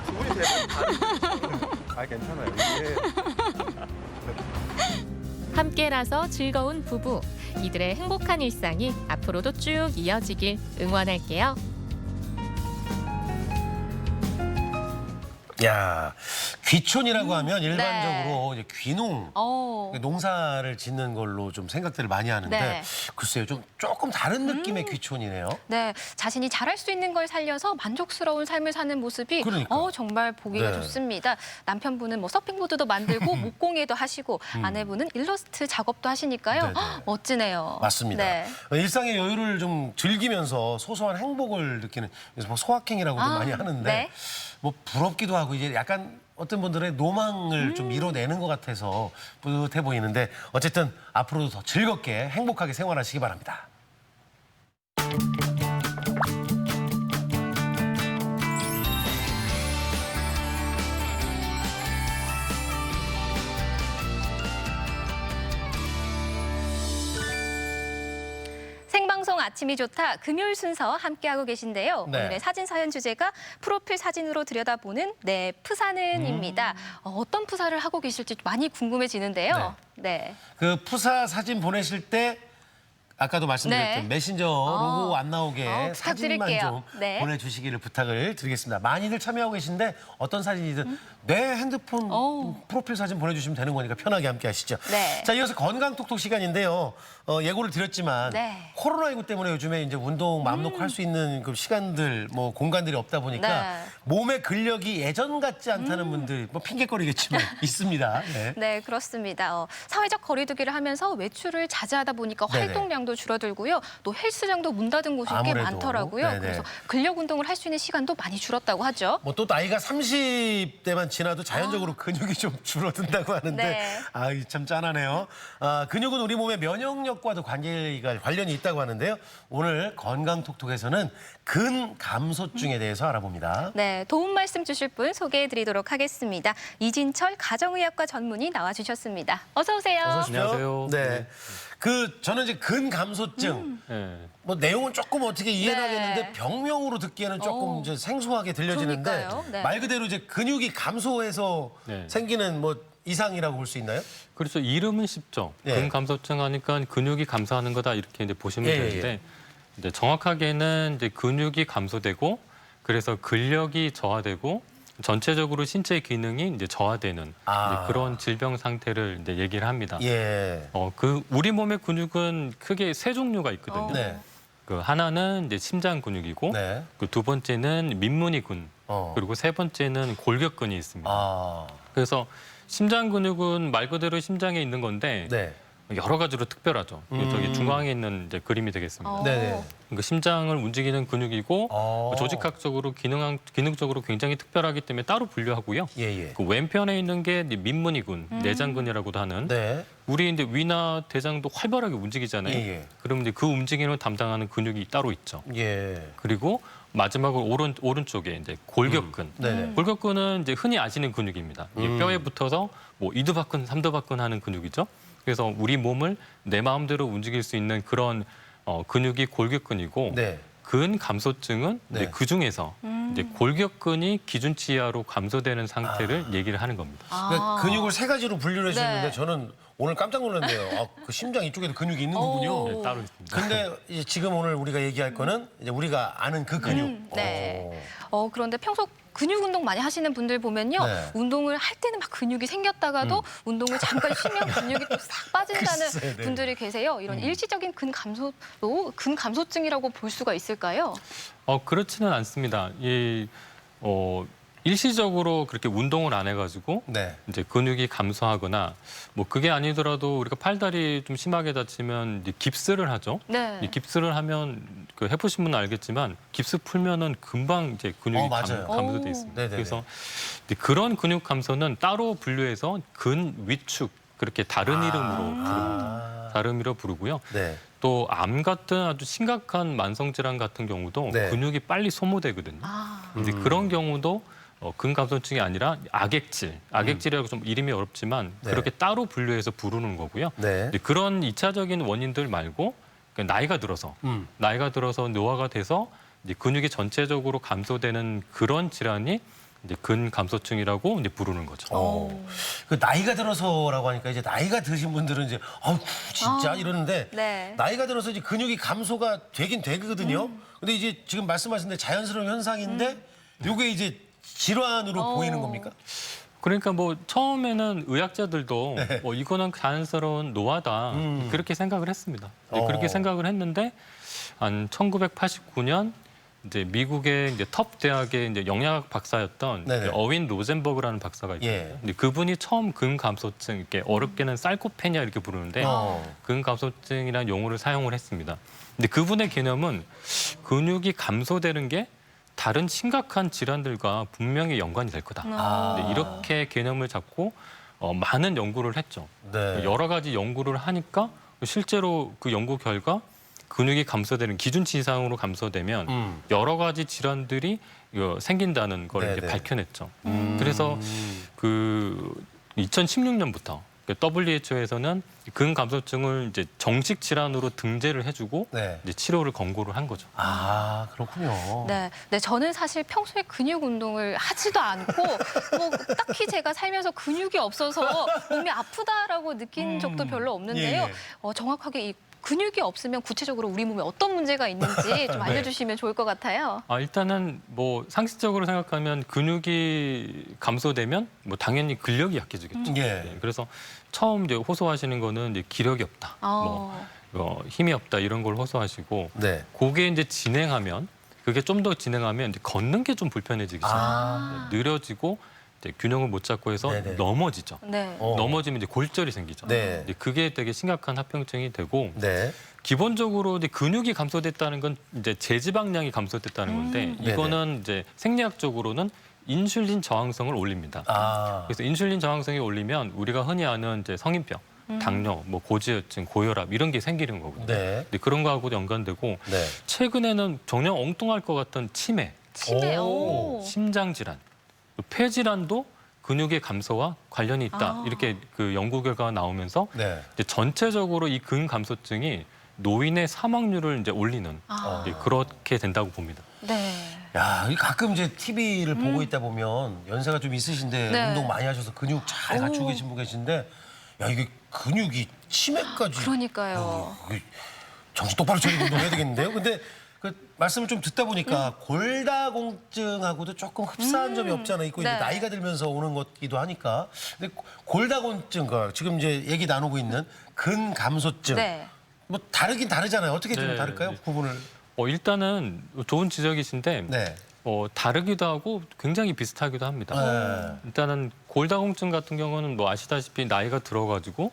두 분이 대부분 다르죠? 아, 괜찮아요. 이게 함께라서 즐거운 부부. 이들의 행복한 일상이 앞으로도 쭉 이어지길 응원할게요. 야, 귀촌이라고 하면 일반적으로 이제 귀농, 어. 농사를 짓는 걸로 좀 생각들을 많이 하는데 네. 글쎄요, 좀 조금 다른 느낌의 귀촌이네요. 네, 자신이 잘할 수 있는 걸 살려서 만족스러운 삶을 사는 모습이 그러니까. 정말 보기가 네. 좋습니다. 남편분은 뭐 서핑보드도 만들고 목공예도 하시고 아내분은 일러스트 작업도 하시니까요. 네네. 멋지네요. 맞습니다. 네. 일상의 여유를 좀 즐기면서 소소한 행복을 느끼는, 그래서 뭐 소확행이라고도 많이 하는데 네. 뭐 부럽기도 하고 이제 약간 어떤 분들의 노망을 좀 이뤄내는 것 같아서 뿌듯해 보이는데 어쨌든 앞으로도 더 즐겁게 행복하게 생활하시기 바랍니다. 생방송 아침이 좋다 금요일 순서 함께하고 계신데요. 네. 오늘의 사진 사연 주제가 프로필 사진으로 들여다보는 내 푸사는입니다. 어떤 푸사를 하고 계실지 많이 궁금해지는데요. 네. 그 푸사 사진 보내실 때 아까도 말씀드렸던 네. 메신저 로고 안 나오게 사진만 부탁드릴게요. 좀 네. 보내주시기를 부탁을 드리겠습니다. 많이들 참여하고 계신데 어떤 사진이든 내 핸드폰 프로필 사진 보내주시면 되는 거니까 편하게 함께 하시죠. 네. 자, 이어서 건강톡톡 시간인데요. 예고를 드렸지만 네. 코로나19 때문에 요즘에 이제 운동 마음 놓고 할 수 있는 그 시간들, 뭐 공간들이 없다 보니까 네. 몸의 근력이 예전 같지 않다는 분들 뭐 핑계거리겠지만 있습니다. 네. 네, 그렇습니다. 사회적 거리두기를 하면서 외출을 자제하다 보니까 네네. 활동량도 줄어들고요. 또 헬스장도 문 닫은 곳이 꽤 아무래도. 많더라고요. 네네. 그래서 근력 운동을 할 수 있는 시간도 많이 줄었다고 하죠. 뭐 또 나이가 30대만 지나도 자연적으로 근육이 좀 줄어든다고 하는데 네. 참 짠하네요. 근육은 우리 몸의 면역력과도 관련이 있다고 하는데요. 오늘 건강톡톡에서는 근감소증에 대해서 알아봅니다. 네, 도움 말씀 주실 분 소개해드리도록 하겠습니다. 이진철 가정의학과 전문의 나와주셨습니다. 어서 오세요. 어서 오십시오. 안녕하세요. 네. 저는 이제 근감소증. 네. 뭐 내용은 조금 어떻게 이해는 네. 하겠는데 병명으로 듣기에는 조금 이제 생소하게 들려지는데 그러니까요. 네. 말 그대로 이제 근육이 감소해서 네. 생기는 뭐 이상이라고 볼 수 있나요? 그렇죠. 이름은 쉽죠. 예. 근감소증 하니까 근육이 감소하는 거다 이렇게 이제 보시면 예, 되는데 이제 정확하게는 이제 근육이 감소되고 그래서 근력이 저하되고 전체적으로 신체 기능이 이제 저하되는 이제 그런 질병 상태를 이제 얘기를 합니다. 예. 우리 몸의 근육은 크게 세 종류가 있거든요. 네. 그 하나는 이제 심장 근육이고 네. 그 두 번째는 민문이근 그리고 세 번째는 골격근이 있습니다. 그래서 심장 근육은 말 그대로 심장에 있는 건데 네. 여러 가지로 특별하죠. 저기 중앙에 있는 이제 그림이 되겠습니다. 네네. 그러니까 심장을 움직이는 근육이고 조직학적으로 기능적으로 굉장히 특별하기 때문에 따로 분류하고요. 예. 그 왼편에 있는 게 이제 민문이근, 내장근이라고도 하는 네. 우리 이제 위나 대장도 활발하게 움직이잖아요. 예. 그러면 이제 그 움직임을 담당하는 근육이 따로 있죠. 예. 그리고 마지막으로 오른쪽에 이제 골격근. 네네. 골격근은 이제 흔히 아시는 근육입니다. 이게 뼈에 붙어서 뭐 이두박근, 삼두박근 하는 근육이죠. 그래서 우리 몸을 내 마음대로 움직일 수 있는 그런 근육이 골격근이고 네. 근 감소증은 네. 이제 그 중에서 이제 골격근이 기준치 이하로 감소되는 상태를 얘기를 하는 겁니다. 그러니까 근육을 세 가지로 분류를 해주셨는데 네. 저는 오늘 깜짝 놀랐네요. 그 심장 이쪽에도 근육이 있는 거군요. 네, 따로 있습니다. 근데 이제 지금 오늘 우리가 얘기할 거는 이제 우리가 아는 그 근육. 네. 그런데 평소 근육 운동 많이 하시는 분들 보면요. 네. 운동을 할 때는 막 근육이 생겼다가도 운동을 잠깐 쉬면 근육이 또 싹 빠진다는 글쎄, 네. 분들이 계세요. 이런 일시적인 근감소도 근감소증이라고 볼 수가 있을까요? 그렇지는 않습니다. 일시적으로 그렇게 운동을 안 해가지고 네. 이제 근육이 감소하거나 뭐 그게 아니더라도 우리가 팔다리 좀 심하게 다치면 이제 깁스를 하죠. 네. 이 깁스를 하면 그 해보신 분은 알겠지만 깁스 풀면은 금방 이제 근육이 맞아요. 감소돼 있습니다. 네네네. 그래서 이제 그런 근육 감소는 따로 분류해서 근 위축 그렇게 다른 이름으로 부르고요. 네. 또 암 같은 아주 심각한 만성 질환 같은 경우도 네. 근육이 빨리 소모되거든요. 근데 그런 경우도 근감소증이 아니라 악액질이라고 좀 이름이 어렵지만 네. 그렇게 따로 분류해서 부르는 거고요. 네. 이제 그런 2차적인 원인들 말고 그러니까 나이가 들어서 노화가 돼서 이제 근육이 전체적으로 감소되는 그런 질환이 이제 근감소증이라고 이제 부르는 거죠. 그 나이가 들어서라고 하니까 이제 나이가 드신 분들은 이제 진짜 이러는데 네. 나이가 들어서 이제 근육이 감소가 되긴 되거든요. 근데 이제 지금 말씀하신 대로 자연스러운 현상인데 요게 이제 질환으로 보이는 겁니까? 그러니까 뭐 처음에는 의학자들도 이거는 자연스러운 노화다 그렇게 생각을 했습니다. 그렇게 생각을 했는데 한 1989년 이제 미국의 이제 텁 대학의 이제 영양학 박사였던 어윈 로젠버그라는 박사가 있거든요. 근데 그분이 처음 근감소증 이렇게 어렵게는 살코페니아 이렇게 부르는데 근감소증이라는 용어를 사용을 했습니다. 근데 그분의 개념은 근육이 감소되는 게 다른 심각한 질환들과 분명히 연관이 될 거다. 네, 이렇게 개념을 잡고 많은 연구를 했죠. 네. 여러 가지 연구를 하니까 실제로 그 연구 결과 근육이 감소되는 기준치 이상으로 감소되면 여러 가지 질환들이 생긴다는 걸 이렇게 밝혀냈죠. 그래서 그 2016년부터 WHO에서는 근감소증을 이제 정식 질환으로 등재를 해주고 이제 치료를 권고를 한 거죠. 그렇군요. 네, 저는 사실 평소에 근육 운동을 하지도 않고 뭐 딱히 제가 살면서 근육이 없어서 몸이 아프다라고 느낀 적도 별로 없는데요. 정확하게 이 근육이 없으면 구체적으로 우리 몸에 어떤 문제가 있는지 좀 알려주시면 좋을 것 같아요. 일단은 뭐 상식적으로 생각하면 근육이 감소되면 뭐 당연히 근력이 약해지겠죠. 네, 그래서 처음 이제 호소하시는 거는 이제 기력이 없다, 힘이 없다 이런 걸 호소하시고 그게 이제 진행하면 그게 좀 더 진행하면 이제 걷는 게 좀 불편해지기 시작해요. 느려지고 이제 균형을 못 잡고 해서 넘어지죠. 넘어지면 이제 골절이 생기죠. 이제 그게 되게 심각한 합병증이 되고 기본적으로 이제 근육이 감소됐다는 건 이제 제지방량이 감소됐다는 건데 이거는 이제 생리학적으로는 인슐린 저항성을 올립니다. 그래서 인슐린 저항성이 올리면 우리가 흔히 아는 이제 성인병, 당뇨, 뭐 고지혈증, 고혈압 이런 게 생기는 거거든요. 근데 그런 거하고도 연관되고 최근에는 전혀 엉뚱할 것 같던 치매, 심장 질환, 폐질환도 근육의 감소와 관련이 있다. 이렇게 그 연구 결과가 나오면서 이제 전체적으로 이 근감소증이 노인의 사망률을 이제 올리는 이제 그렇게 된다고 봅니다. 야, 가끔 이제 TV를 보고 있다 보면 연세가 좀 있으신데 운동 많이 하셔서 근육 잘 갖추고 계신 분 계신데 야, 이게 근육이 치매까지. 그러니까요. 정신 똑바로 차리고 운동해야 되겠는데요. 근데 그 말씀을 좀 듣다 보니까 골다공증하고도 조금 흡사한 점이 없지 않아 있고 이제 나이가 들면서 오는 것기도 하니까. 근데 골다공증과 지금 이제 얘기 나누고 있는 근감소증 뭐 다르긴 다르잖아요. 어떻게 좀 다를까요? 구분을? 일단은 좋은 지적이신데 네. 다르기도 하고 굉장히 비슷하기도 합니다. 네. 일단은 골다공증 같은 경우는 뭐 아시다시피 나이가 들어가지고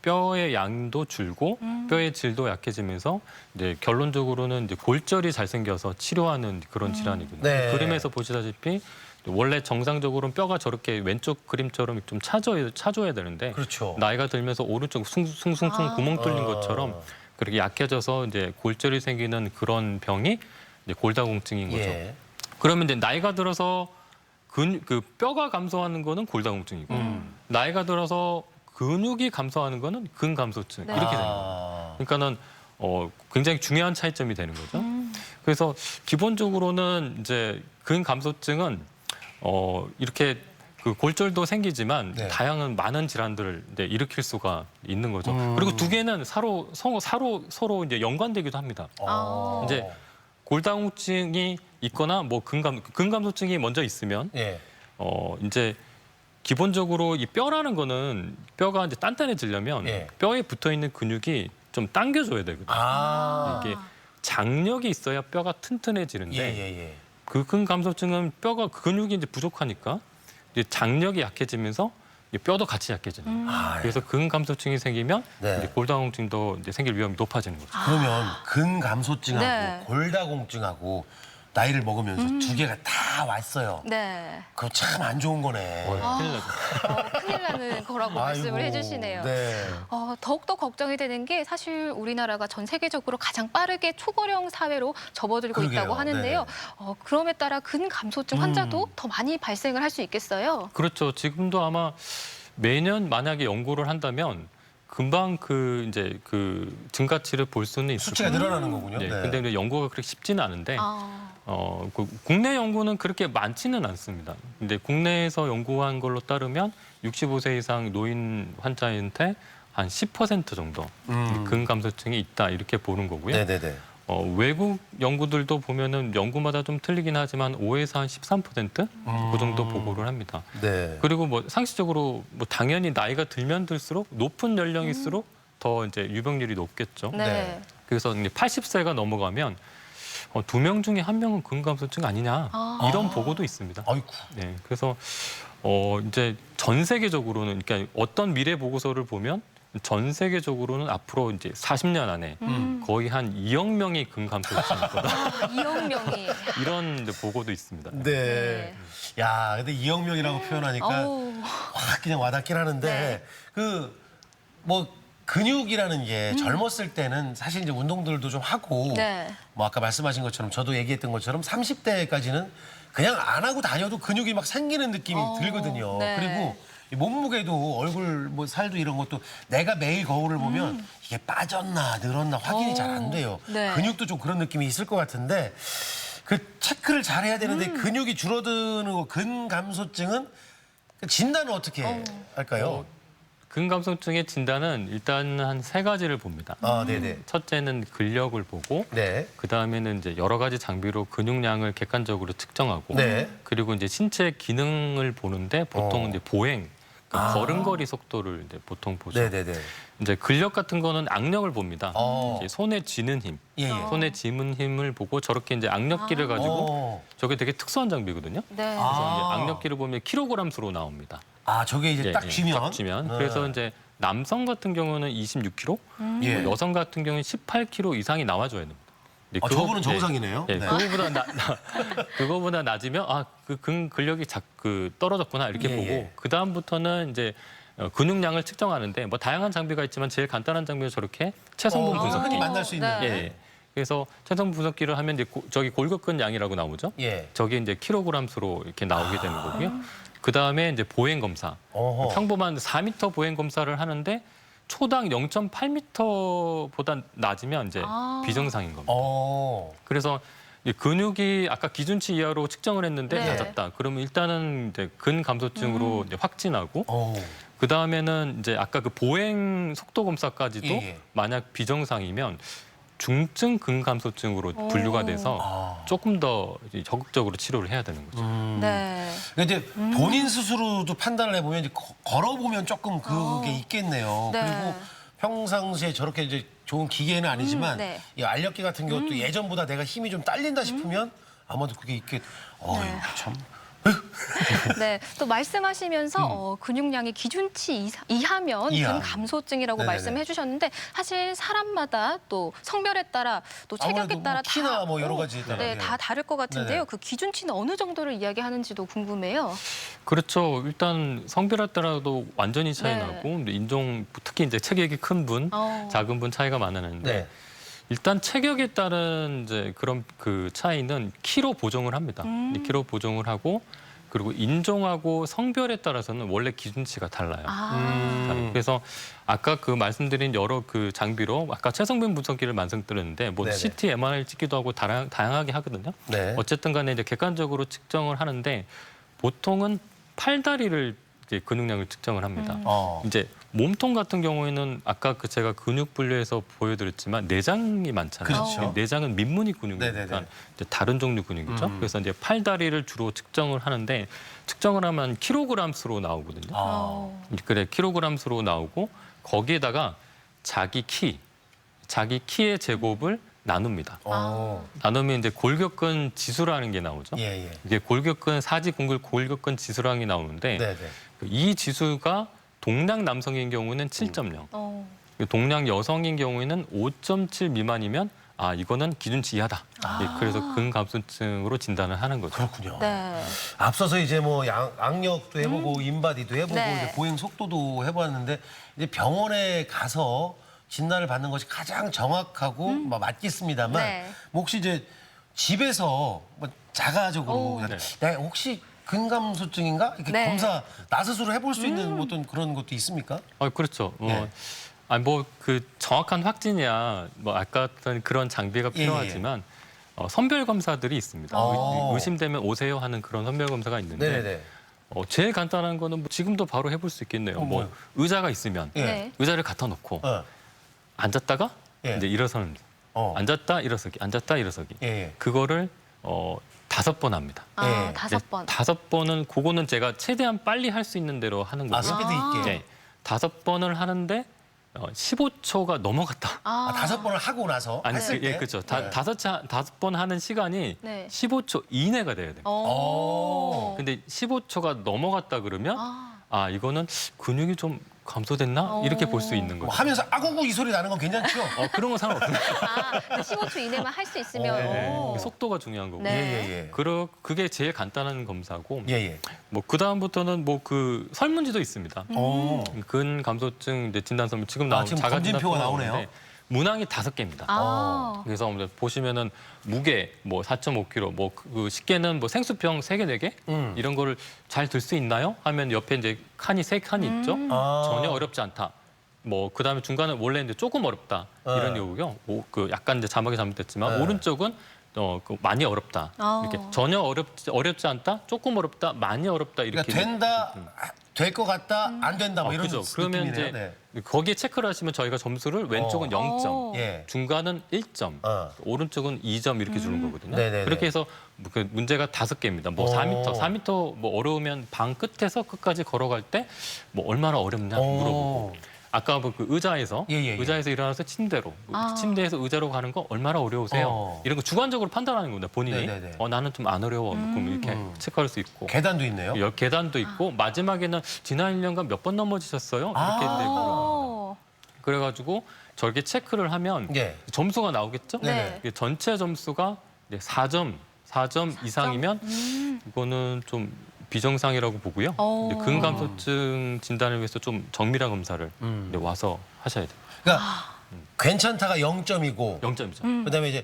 뼈의 양도 줄고 뼈의 질도 약해지면서 이제 결론적으로는 이제 골절이 잘생겨서 치료하는 그런 질환이거든요. 네. 그림에서 보시다시피 원래 정상적으로는 뼈가 저렇게 왼쪽 그림처럼 좀 차줘야 되는데 그렇죠. 나이가 들면서 오른쪽 숭숭숭 구멍 뚫린 것처럼 그렇게 약해져서 이제 골절이 생기는 그런 병이 이제 골다공증인 거죠. 예. 그러면 이제 나이가 들어서 그 뼈가 감소하는 거는 골다공증이고 나이가 들어서 근육이 감소하는 거는 근감소증 네. 이렇게 되는 거예요. 그러니까는 굉장히 중요한 차이점이 되는 거죠. 그래서 기본적으로는 이제 근감소증은 이렇게 그 골절도 생기지만 네. 다양한 많은 질환들을 이제 일으킬 수가 있는 거죠. 그리고 두 개는 서로 이제 연관되기도 합니다. 이제 골다공증이 있거나 뭐 근감소증이 먼저 있으면 예. 이제 기본적으로 이 뼈라는 거는 뼈가 이제 단단해지려면 예. 뼈에 붙어 있는 근육이 좀 당겨줘야 되거든요. 이게 장력이 있어야 뼈가 튼튼해지는데 예. 그 근감소증은 뼈가 근육이 이제 부족하니까 이제 장력이 약해지면서 이제 뼈도 같이 약해지는 거예요. 그래서 근감소증이 생기면 네. 이제 골다공증도 이제 생길 위험이 높아지는 거죠. 그러면 근감소증하고 네. 골다공증하고 나이를 먹으면서 두 개가 다 왔어요. 네. 그거 참 안 좋은 거네. 큰일 나죠. 큰일 나는 거라고 말씀을 아이고, 해주시네요. 네. 더욱더 걱정이 되는 게 사실 우리나라가 전 세계적으로 가장 빠르게 초고령 사회로 접어들고 그러게요. 있다고 하는데요. 그럼에 따라 근감소증 환자도 더 많이 발생을 할 수 있겠어요. 그렇죠. 지금도 아마 매년 만약에 연구를 한다면 금방 이제 그 증가치를 볼 수는 있을 수치가 거예요. 늘어나는 거군요. 네. 네. 근데 이제 연구가 그렇게 쉽지는 않은데 그 국내 연구는 그렇게 많지는 않습니다. 근데 국내에서 연구한 걸로 따르면 65세 이상 노인 환자한테 한 10% 정도 근감소증이 있다 이렇게 보는 거고요. 네네네. 외국 연구들도 보면은 연구마다 좀 틀리긴 하지만 5에서 한 13% 그 정도 보고를 합니다. 네. 그리고 뭐 상식적으로 뭐 당연히 나이가 들면 들수록 높은 연령일수록 더 이제 유병률이 높겠죠. 네. 그래서 이제 80세가 넘어가면 2명 중에 1명은 근감소증 아니냐 이런 보고도 있습니다. 아이고. 네, 그래서 이제 전 세계적으로는 그러니까 어떤 미래 보고서를 보면 전 세계적으로는 앞으로 이제 40년 안에 거의 한 2억 명이 근감소증일 거다. 2억 명이. 이런 보고도 있습니다. 네. 야, 근데 2억 명이라고 표현하니까 확 그냥 와닿긴 하는데 뭐 근육이라는 게 젊었을 때는 사실 이제 운동들도 좀 하고 뭐 아까 말씀하신 것처럼 저도 얘기했던 것처럼 30대까지는 그냥 안 하고 다녀도 근육이 막 생기는 느낌이 들거든요. 네. 그리고 이 몸무게도 얼굴 뭐 살도 이런 것도 내가 매일 거울을 보면 이게 빠졌나 늘었나 확인이 잘 안 돼요. 네. 근육도 좀 그런 느낌이 있을 것 같은데 그 체크를 잘 해야 되는데 근육이 줄어드는 거 근감소증은 진단은 어떻게 할까요? 근감소증의 진단은 일단 한 3가지를 봅니다. 네네. 첫째는 근력을 보고, 네. 그 다음에는 이제 여러 가지 장비로 근육량을 객관적으로 측정하고, 네. 그리고 이제 신체 기능을 보는데 보통 이제 보행, 그러니까 걸음걸이 속도를 이제 보통 보죠. 네네네. 이제 근력 같은 거는 악력을 봅니다. 이제 손에 쥐는 힘, 손에 쥐는 힘을 보고 저렇게 이제 악력기를 가지고 저게 되게 특수한 장비거든요. 네. 그래서 이제 악력기를 보면 킬로그램 수로 나옵니다. 저게 이제 딱 쥐면? 딱 쥐면. 그래서 이제 남성 같은 경우는 26kg, 여성 같은 경우는 18kg 이상이 나와줘야 됩니다. 저분은 정상이네요. 네. 네. 그거보다 낮으면 그 근력이 떨어졌구나 이렇게 보고 그 다음부터는 이제 근육량을 측정하는데 뭐 다양한 장비가 있지만 제일 간단한 장비가 저렇게 체성분 분석기. 흔히 만날 수 있는. 예. 그래서 체성분 분석기를 하면 이제 저기 골격근 양이라고 나오죠. 저게 이제 킬로그램 수로 이렇게 나오게 되는 거고요. 그 다음에 이제 보행 검사. 평범한 4m 보행 검사를 하는데 초당 0.8m보다 낮으면 이제 비정상인 겁니다. 그래서 근육이 아까 기준치 이하로 측정을 했는데 낮았다. 그러면 일단은 이제 근감소증으로 이제 확진하고 그 다음에는 이제 아까 그 보행 속도 검사까지도 만약 비정상이면 중증 근감소증으로 분류가 돼서 조금 더 적극적으로 치료를 해야 되는 거죠. 네. 근데 이제 본인 스스로도 판단을 해보면 이제 걸어보면 조금 그게 있겠네요. 네. 그리고 평상시에 저렇게 이제 좋은 기계는 아니지만 네. 이 알력기 같은 경우도 예전보다 내가 힘이 좀 딸린다 싶으면 아마도 그게 이렇게 참. 네, 또 말씀하시면서 근육량이 기준치 이하면 이하. 근감소증이라고 네네네. 말씀해 주셨는데 사실 사람마다 또 성별에 따라 또 체격에 아무래도 따라 뭐 키나 뭐 여러 가지에 따라, 네, 예. 다 다를 것 같은데요. 네네. 그 기준치는 어느 정도를 이야기하는지도 궁금해요. 그렇죠. 일단 성별에 따라도 완전히 차이 네. 나고 근데 인종 특히 이제 체격이 큰 분, 작은 분 차이가 많이 나는데 네. 일단 체격에 따른 이제 그런 그 차이는 키로 보정을 합니다. 이 키로 보정을 하고 그리고 인종하고 성별에 따라서는 원래 기준치가 달라요. 그래서 아까 그 말씀드린 여러 그 장비로 아까 체성분 분석기를 말씀드렸는데 뭐 네네. CT, MRI 찍기도 하고 다양하게 하거든요. 네. 어쨌든 간에 이제 객관적으로 측정을 하는데 보통은 팔다리를 이제 근육량을 측정을 합니다. 이제 몸통 같은 경우에는 아까 그 제가 근육 분류에서 보여드렸지만 내장이 많잖아요. 그렇죠. 내장은 민무늬 근육이니까 네네네. 이제 다른 종류 근육이죠. 그래서 이제 팔다리를 주로 측정을 하는데 측정을 하면 킬로그램 수로 나오거든요. 그래 킬로그램 수로 나오고 거기에다가 자기 키의 제곱을 나눕니다. 나누면 이제 골격근 지수라는 게 나오죠. 예, 예. 이게 골격근 사지공글 골격근 지수라는 게 나오는데 네네. 이 지수가 동양 남성인 경우는 7.0, 동양 여성인 경우에는 5.7 미만이면 아 이거는 기준치 이하다. 예, 그래서 근감소증으로 진단을 하는 거죠. 그렇군요. 네. 앞서서 이제 뭐 악력도 해보고 인바디도 해보고 네. 이제 보행 속도도 해봤는데 이제 병원에 가서 진단을 받는 것이 가장 정확하고 맞겠습니다만 네. 뭐 혹시 이제 집에서 뭐 자가적으로 네. 내가 혹시 근감소증인가 이렇게 네. 검사 나 스스로 해볼 수 있는 어떤 그런 것도 있습니까? 그렇죠. 네. 뭐 그 정확한 확진이야 뭐 아까 어떤 그런 장비가 예, 예. 필요하지만 선별 검사들이 있습니다. 의심되면 오세요 하는 그런 선별 검사가 있는데 네네네. 제일 간단한 거는 뭐 지금도 바로 해볼 수 있겠네요. 뭐 뭐요? 의자가 있으면 예. 네. 의자를 갖다 놓고 어. 앉았다가 예. 이제 일어서는 앉았다 일어서기, 앉았다 일어서기. 예. 그거를 5번 합니다. 예. 5번. 5번은 그거는 제가 최대한 빨리 할 수 있는 대로 하는 거고요. 스피드 있게. 네. 5번을 하는데 15초가 넘어갔다. 5번을 하고 나서 아니, 했을 때? 그렇죠. 네. 5번 하는 시간이 네. 15초 이내가 돼야 돼요. 근데 15초가 넘어갔다 그러면 이거는 근육이 좀 감소됐나? 이렇게 볼 수 있는 뭐 거죠. 하면서 아구구 이 소리 나는 건 괜찮죠? 그런 건 상관없습니다. 15초 이내만 할 수 있으면. 네. 속도가 중요한 거고. 네. 예. 그게 제일 간단한 검사고. 예. 뭐 그다음부터는 뭐 그 설문지도 있습니다. 근감소증 이제 진단 설문 지금 나온 지금 자가 검진표가 진단 나오네요. 나오는데 문항이 5개입니다. 그래서 이제 보시면은 무게 뭐 4.5kg, 뭐 그 식계는 뭐 생수병 3개, 4개 이런 거를 잘 들 수 있나요? 하면 옆에 이제 칸이 3칸이 있죠. 전혀 어렵지 않다. 뭐 그다음에 중간에 원래 이제 조금 어렵다 이런 요구요. 그 약간 이제 자막이 잘못됐지만 오른쪽은 그 많이 어렵다. 이렇게 전혀 어렵지 않다, 조금 어렵다, 많이 어렵다 이렇게. 그러니까 된다, 될 것 같다, 안 된다 뭐 이런 그죠. 그러면 느낌이네요. 이제 거기에 체크를 하시면 저희가 점수를 왼쪽은 0점, 예. 중간은 1점, 오른쪽은 2점 이렇게 주는 거거든요. 네네네. 그렇게 해서 그 문제가 5개입니다. 뭐 4m 뭐 어려우면 방 끝에서 끝까지 걸어갈 때 뭐 얼마나 어렵냐 물어보고. 아까 그 의자에서 일어나서 침대로 침대에서 의자로 가는 거 얼마나 어려우세요? 이런 거 주관적으로 판단하는 겁니다. 본인이 네네네. 나는 좀 안 어려워 그럼 이렇게 체크할 수 있고 계단도 있네요. 계단도 있고 마지막에는 지난 1년간 몇 번 넘어지셨어요? 이렇게 되고 그래가지고 저렇게 체크를 하면 점수가 나오겠죠? 네. 이게 전체 점수가 이제 4점 이상이면 이거는 좀 비정상이라고 보고요. 근감소증 진단을 위해서 좀 정밀한 검사를 이제 와서 하셔야 돼요. 그러니까 괜찮다가 0점이고 0점이죠. 그다음에 이제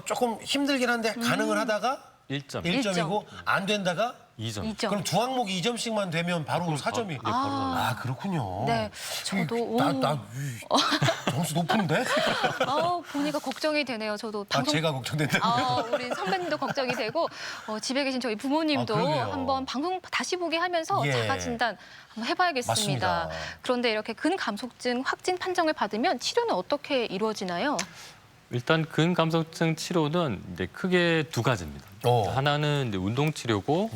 조금 힘들긴 한데 가능을 하다가 1점이고 안 된다가 2점. 그럼 두 항목이 2점씩만 되면 바로 4점이. 그렇군요. 네, 저도 나 점수 높은데? 보니까 걱정이 되네요. 저도 방송 제가 걱정된다고요? 우리 선배님도 걱정이 되고 집에 계신 저희 부모님도 한번 방송 다시 보게 하면서 자가 진단 한번 해봐야겠습니다. 맞습니다. 그런데 이렇게 근감소증 확진 판정을 받으면 치료는 어떻게 이루어지나요? 일단 근감소증 치료는 이제 크게 2가지입니다. 하나는 이제 운동 치료고,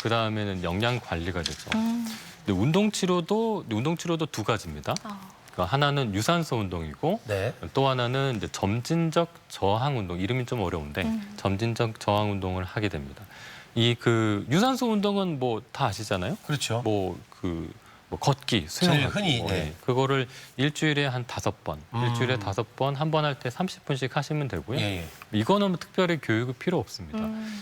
그 다음에는 영양 관리가 되죠. 근데 운동 치료도 2가지입니다. 그러니까 하나는 유산소 운동이고 네. 또 하나는 이제 점진적 저항 운동. 이름이 좀 어려운데 점진적 저항 운동을 하게 됩니다. 이 그 유산소 운동은 뭐 다 아시잖아요. 그렇죠. 뭐 걷기, 수영하기. 제일 흔히, 뭐, 네. 예. 그거를 일주일에 한 5번, 일주일에 5번, 한 번 할 때 30분씩 하시면 되고요. 예, 예. 이거는 뭐 특별히 교육이 필요 없습니다.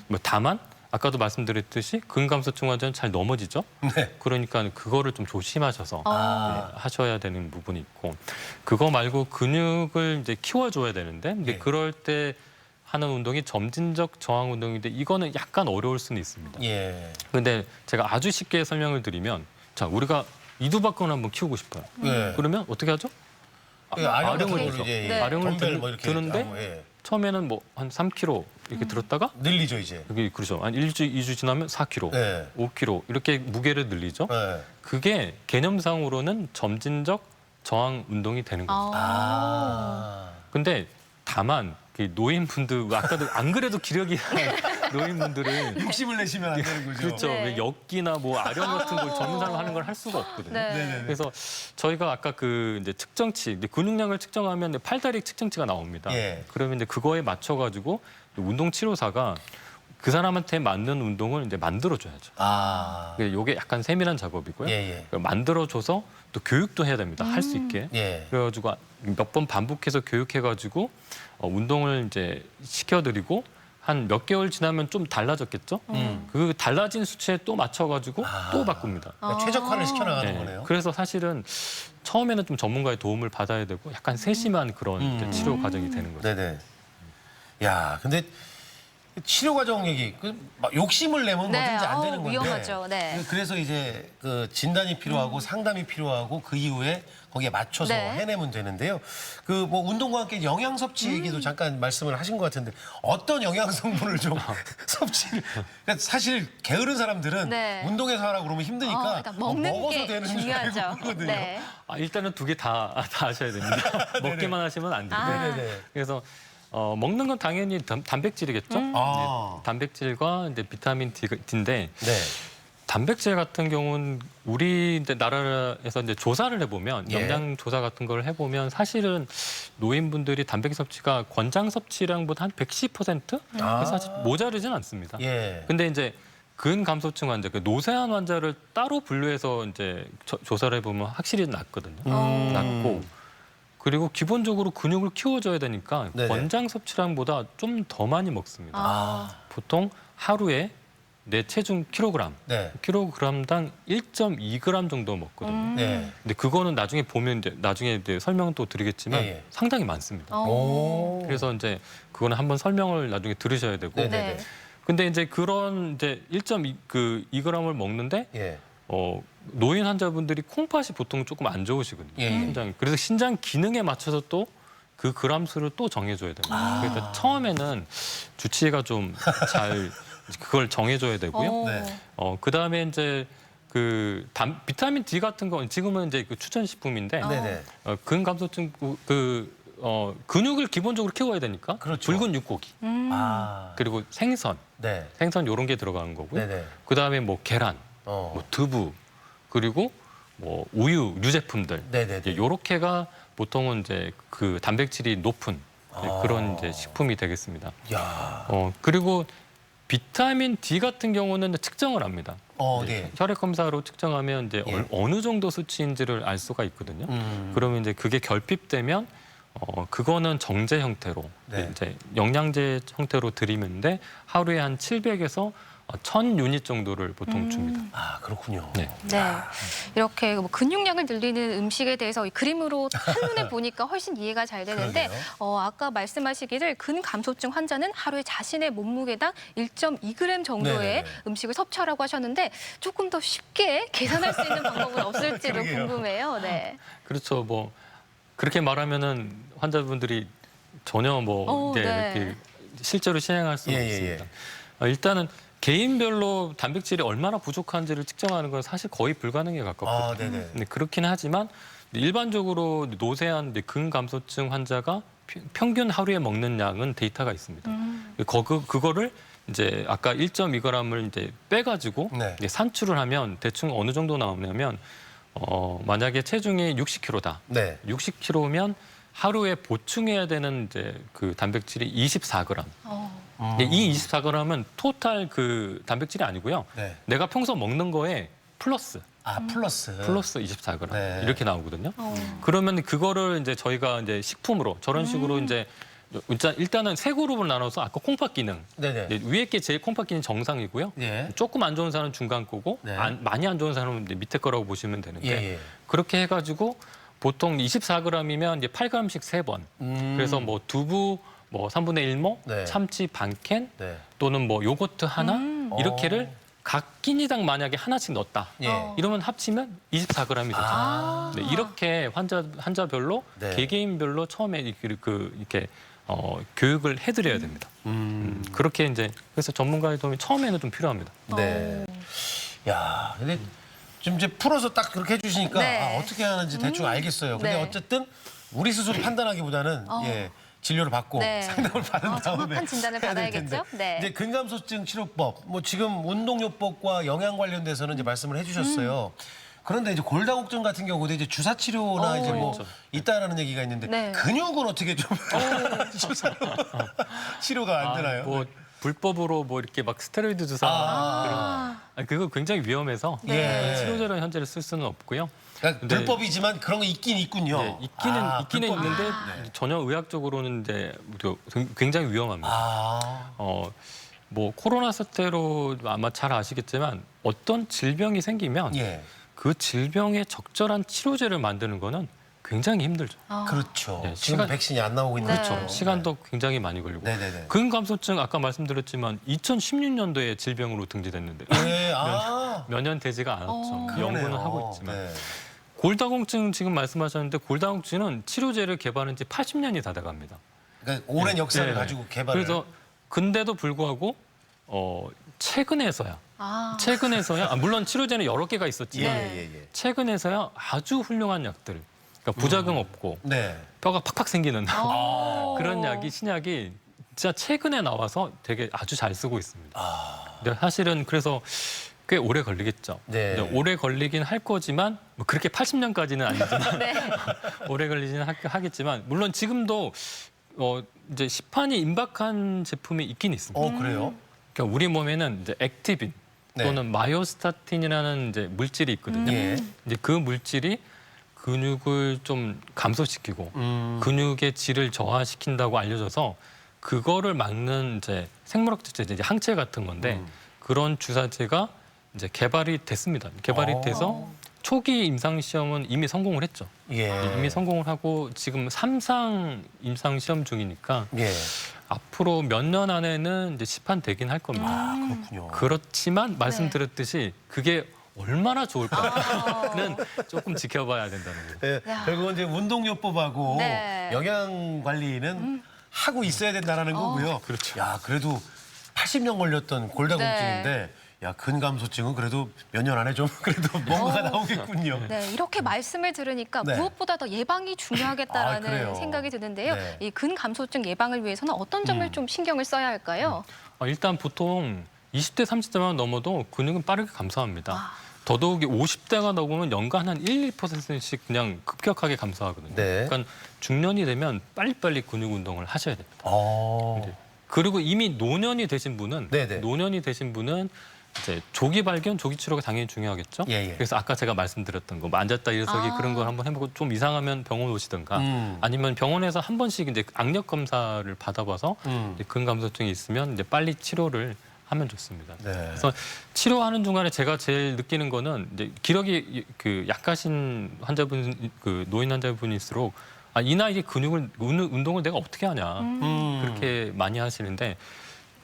뭐 다만 아까도 말씀드렸듯이 근감소증 환자는 잘 넘어지죠. 네. 그러니까 그거를 좀 조심하셔서 아. 네, 하셔야 되는 부분이 있고 그거 말고 근육을 이제 키워줘야 되는데 근데 예. 그럴 때 하는 운동이 점진적 저항 운동인데 이거는 약간 어려울 수는 있습니다. 예. 근데 제가 아주 쉽게 설명을 드리면 자 우리가 이두박근을 한번 키우고 싶어요. 예. 그러면 어떻게 하죠? 예, 아령 같은 아령을 걸로 들죠. 이제 네. 아령을 덤벨 뭐 이렇게 드는데 하고, 예. 처음에는 뭐 한 3kg 이렇게 들었다가 늘리죠 이제. 여기 그렇죠. 한 1주, 2주 지나면 4kg, 네. 5kg 이렇게 무게를 늘리죠. 네. 그게 개념상으로는 점진적 저항 운동이 되는 거죠. 아. 근데 다만 그 노인분들 아까도 안 그래도 기력이 노인분들은 욕심을 내시면 안 되는 거죠. 그렇죠. 네. 왜 역기나 뭐 아령 같은 걸 젊은 사람 하는 걸 할 수가 없거든요. 네. 네네네. 그래서 저희가 아까 그 이제 측정치, 이제 근육량을 측정하면 팔다리 측정치가 나옵니다. 예. 그러면 이제 그거에 맞춰가지고 운동 치료사가 그 사람한테 맞는 운동을 이제 만들어줘야죠. 아. 이게 약간 세밀한 작업이고요. 예, 그걸 만들어줘서 또 교육도 해야 됩니다. 할 수 있게. 예. 그래가지고 몇 번 반복해서 교육해가지고 운동을 이제 시켜드리고 한 몇 개월 지나면 좀 달라졌겠죠. 그 달라진 수치에 또 맞춰가지고 또 바꿉니다. 그러니까 최적화를 시켜나가는 네. 거네요. 그래서 사실은 처음에는 좀 전문가의 도움을 받아야 되고 약간 세심한 그런 이제 치료 과정이 되는 거죠. 네네. 야, 근데 치료 과정 얘기, 막 욕심을 내면 뭐든지 안 되는 건데. 위험하죠. 네. 그래서 이제 그 진단이 필요하고 상담이 필요하고 그 이후에 거기에 맞춰서 네. 해내면 되는데요. 그 뭐 운동과 함께 영양 섭취 얘기도 잠깐 말씀을 하신 것 같은데 어떤 영양 성분을 좀 섭취를. 그러니까 사실 게으른 사람들은 네. 운동해서 하라고 그러면 힘드니까 그러니까 먹는 먹어서 게 되는 줄 중요하죠. 알고 그러거든요. 네. 일단은 두 개 다 하셔야 됩니다. 먹기만 하시면 안 돼요. 네네네. 그래서 먹는 건 당연히 단백질이겠죠. 아. 이제 단백질과 이제 비타민 D인데 네. 단백질 같은 경우는 우리 이제 나라에서 이제 조사를 해보면 예. 영양 조사 같은 걸 해보면 사실은 노인분들이 단백질 섭취가 권장 섭취량보다 한 110%? 아. 사실 모자르진 않습니다. 예. 근데 이제 근감소증 환자, 그 노쇠한 환자를 따로 분류해서 이제 조사를 해보면 확실히 낮거든요. 낮고 그리고 기본적으로 근육을 키워줘야 되니까 네네. 권장 섭취량보다 좀 더 많이 먹습니다. 아. 보통 하루에 내 체중 킬로그램, 네. 킬로그램당 1.2g 정도 먹거든요. 네. 근데 그거는 나중에 보면 이제 나중에 이제 설명은 또 드리겠지만 예, 예. 상당히 많습니다. 오. 그래서 이제 그거는 한번 설명을 나중에 들으셔야 되고. 네네네. 근데 이제 그런 이제 1.2g을 먹는데 예. 노인 환자분들이 콩팥이 보통 조금 안 좋으시거든요. 예, 예. 신장이. 그래서 신장 기능에 맞춰서 또 그 그램 수를 또 정해줘야 됩니다. 그러니까 처음에는 주치의가 좀 잘 그걸 정해줘야 되고요. 네. 그 다음에 이제 그 비타민 D 같은 건 지금은 이제 그 추천식품인데 네네. 근감소증 근육을 기본적으로 키워야 되니까 그렇죠. 붉은 육고기 아. 그리고 생선 네. 이런 게 들어가는 거고요. 네네. 그 다음에 뭐 계란, 뭐 두부 그리고 뭐 우유, 유제품들 네네네. 요렇게가 보통은 이제 그 단백질이 높은 그런 이제 식품이 되겠습니다. 야. 그리고 비타민 D 같은 경우는 측정을 합니다. 네. 혈액 검사로 측정하면 이제 예. 어느 정도 수치인지를 알 수가 있거든요. 그러면 이제 그게 결핍되면 그거는 정제 형태로 네. 이제 영양제 형태로 드리는데 하루에 한 700에서 1000유닛 정도를 보통 줍니다. 아, 그렇군요. 네. 네. 이렇게 뭐 근육량을 늘리는 음식에 대해서 이 그림으로 한눈에 보니까 훨씬 이해가 잘 되는데 아까 말씀하시기를 근감소증 환자는 하루에 자신의 몸무게당 1.2g 정도의 네네네. 음식을 섭취하라고 하셨는데 조금 더 쉽게 계산할 수 있는 방법은 없을지도 그러게요. 궁금해요. 네. 그렇죠. 뭐 그렇게 말하면은 환자분들이 전혀 뭐 이제 네. 이렇게 실제로 시행할 수는 예, 예, 없습니다. 일단은 개인별로 단백질이 얼마나 부족한지를 측정하는 건 사실 거의 불가능에 가깝거든요. 아, 네네. 근데 그렇긴 하지만 일반적으로 노쇠한 근감소증 환자가 평균 하루에 먹는 양은 데이터가 있습니다. 그거를 이제 아까 1.2g을 이제 빼가지고 네. 이제 산출을 하면 대충 어느 정도 나오냐면 만약에 체중이 60kg다. 네. 60kg면 하루에 보충해야 되는 이제 그 단백질이 24g. 이 24g은 토탈 그 단백질이 아니고요. 네. 내가 평소 먹는 거에 플러스. 플러스 24g 네. 이렇게 나오거든요. 그러면 그거를 이제 저희가 이제 식품으로 저런 식으로 이제 일단은 세 그룹을 나눠서 아까 콩팥 기능 네네. 위에 게 제일 콩팥 기능 정상이고요. 예. 조금 안 좋은 사람은 중간 거고 네. 많이 안 좋은 사람은 이제 밑에 거라고 보시면 되는데 예. 그렇게 해가지고 보통 24g이면 이제 8g씩 3번. 그래서 뭐 두부 뭐 3분의 1모, 네. 참치 반 캔, 네. 또는 뭐 요거트 하나 이렇게를 각 끼니당 만약에 하나씩 넣었다. 예. 이러면 합치면 24g이 되죠. 네, 이렇게 환자별로 네. 개개인별로 처음에 이렇게 교육을 해드려야 됩니다. 그렇게 이제 그래서 전문가의 도움이 처음에는 좀 필요합니다. 네. 야, 근데 좀 이제 풀어서 딱 그렇게 해주시니까 네. 어떻게 하는지 대충 알겠어요. 근데 네. 어쨌든 우리 스스로 판단하기보다는 진료를 받고 네. 상담을 받은 다음에 정확한 진단을 해야 될 받아야겠죠? 텐데. 네. 이제 근감소증 치료법, 뭐 지금 운동요법과 영양 관련돼서는 이제 말씀을 해주셨어요. 그런데 이제 골다공증 같은 경우도 이제 주사 치료나 이제 뭐 그렇죠. 있다라는 얘기가 있는데 네. 근육은 어떻게 좀 주사로 치료가 안 되나요? 뭐 불법으로 뭐 이렇게 막 스테로이드 주사 그거 굉장히 위험해서 네. 치료제로 현재를 쓸 수는 없고요. 그러니까 근데- 불법이지만 그런 거 있긴 있군요. 네, 있기는 불법이- 있는데 네. 전혀 의학적으로는 이제 굉장히 위험합니다. 뭐 코로나 사태로 아마 잘 아시겠지만 어떤 질병이 생기면 예. 그 질병에 적절한 치료제를 만드는 거는 굉장히 힘들죠. 그렇죠. 네, 지금 백신이 안 나오고 있는 그렇죠. 거죠. 시간도 굉장히 많이 걸리고. 네네네. 근감소증 아까 말씀드렸지만 2016년도에 질병으로 등재됐는데 네, 몇 년 되지가 않았죠. 연구는 하고 있지만. 네. 골다공증 지금 말씀하셨는데 골다공증은 치료제를 개발한 지 80년이 다 돼갑니다. 그러니까 오랜 역사를 네. 가지고 개발을. 그래서 근데도 불구하고 최근에서야 물론 치료제는 여러 개가 있었지만 예. 최근에서야 아주 훌륭한 약들 그러니까 부작용 없고 네. 뼈가 팍팍 생기는 그런 약이 신약이 진짜 최근에 나와서 되게 아주 잘 쓰고 있습니다. 근데 사실은 그래서 꽤 오래 걸리겠죠. 네. 근데 오래 걸리긴 할 거지만 뭐 그렇게 80년까지는 아니지만 오래 걸리지는 하겠지만 물론 지금도 이제 시판이 임박한 제품이 있긴 있습니다. 그래요? 그러니까 우리 몸에는 이제 액티빈 네. 또는 마이오스타틴이라는 이제 물질이 있거든요. 예. 이제 그 물질이 근육을 좀 감소시키고 근육의 질을 저하시킨다고 알려져서 그거를 막는 이제 생물학적 이제 항체 같은 건데 그런 주사제가 이제 개발이 됐습니다. 개발이 돼서 초기 임상 시험은 이미 성공을 했죠. 예. 이미 성공을 하고 지금 3상 임상 시험 중이니까 예. 앞으로 몇 년 안에는 이제 시판되긴 할 겁니다. 그렇군요. 그렇지만 말씀드렸듯이 그게 얼마나 좋을까는 조금 지켜봐야 된다는 거예요. 네, 결국은 이제 운동요법하고 네. 영양 관리는 하고 있어야 된다는 거고요. 그렇죠. 야, 그래도 80년 걸렸던 골다공증인데 야, 근감소증은 그래도 몇 년 안에 좀 그래도 뭔가가 나오겠군요. 네, 이렇게 말씀을 들으니까 네. 무엇보다 더 예방이 중요하겠다라는 그래요? 생각이 드는데요. 네. 이 근감소증 예방을 위해서는 어떤 점을 좀 신경을 써야 할까요? 일단 보통 20대, 30대만 넘어도 근육은 빠르게 감소합니다. 더더욱이 50대가 넘으면 연간 한 1, 2%씩 그냥 급격하게 감소하거든요. 네. 그러니까 중년이 되면 빨리빨리 근육 운동을 하셔야 됩니다. 네. 그리고 이미 노년이 되신 분은 네네. 이제 조기 발견, 조기 치료가 당연히 중요하겠죠. 예. 그래서 아까 제가 말씀드렸던 거, 뭐 앉았다 일어서기 그런 걸 한번 해보고 좀 이상하면 병원 오시든가 아니면 병원에서 한 번씩 이제 악력 검사를 받아봐서 이제 근감소증이 있으면 이제 빨리 치료를 하면 좋습니다. 네. 그래서 치료하는 중간에 제가 제일 느끼는 거는 이제 기력이 그 약하신 환자분, 그 노인 환자분일수록 이 나이에 운동을 내가 어떻게 하냐 그렇게 많이 하시는데.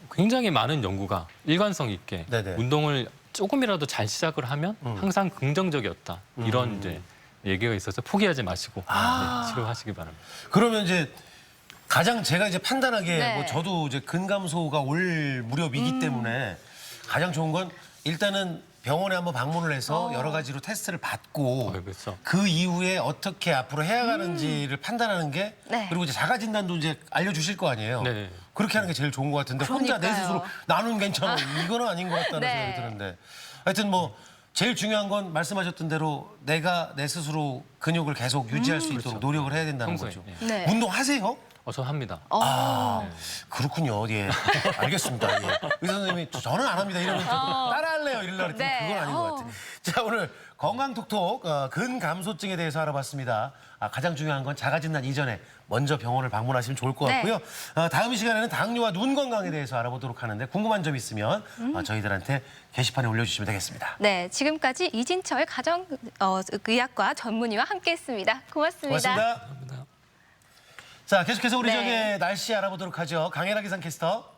굉장히 많은 연구가 일관성 있게 네네. 운동을 조금이라도 잘 시작을 하면 항상 긍정적이었다. 이런 이제 얘기가 있어서 포기하지 마시고 네, 치료하시기 바랍니다. 그러면 이제 가장 제가 이제 판단하기에 네. 뭐 저도 이제 근감소가 올 무렵이기 때문에 가장 좋은 건 일단은 병원에 한번 방문을 해서 여러 가지로 테스트를 받고 그렇죠. 그 이후에 어떻게 앞으로 해야 가는지를 판단하는 게 네. 그리고 이제 자가 진단도 이제 알려주실 거 아니에요. 네. 그렇게 하는 게 제일 좋은 것 같은데 혼자 내 그러니까요. 스스로 나는 괜찮아 이거는 아닌 것 같다는 네. 생각이 드는데 하여튼 뭐 제일 중요한 건 말씀하셨던 대로 내가 내 스스로 근육을 계속 유지할 수 있도록 노력을 해야 된다는 평소에, 거죠. 예. 네. 운동하세요? 저 합니다. 아, 그렇군요. 예. 알겠습니다. 예. 의사 선생님이 저는 안 합니다. 이러면 좀 따라할래요. 이러려고 했더니 네. 그건 아닌 것 같아요. 자, 오늘 건강톡톡 근감소증에 대해서 알아봤습니다. 가장 중요한 건 자가진단 이전에 먼저 병원을 방문하시면 좋을 것 네. 같고요. 다음 시간에는 당뇨와 눈 건강에 대해서 알아보도록 하는데 궁금한 점 있으면 저희들한테 게시판에 올려주시면 되겠습니다. 네, 지금까지 이진철 가정의학과 전문의와 함께했습니다. 고맙습니다. 고맙습니다. 자, 계속해서 우리 네. 지역의 날씨 알아보도록 하죠. 강혜라 기상캐스터.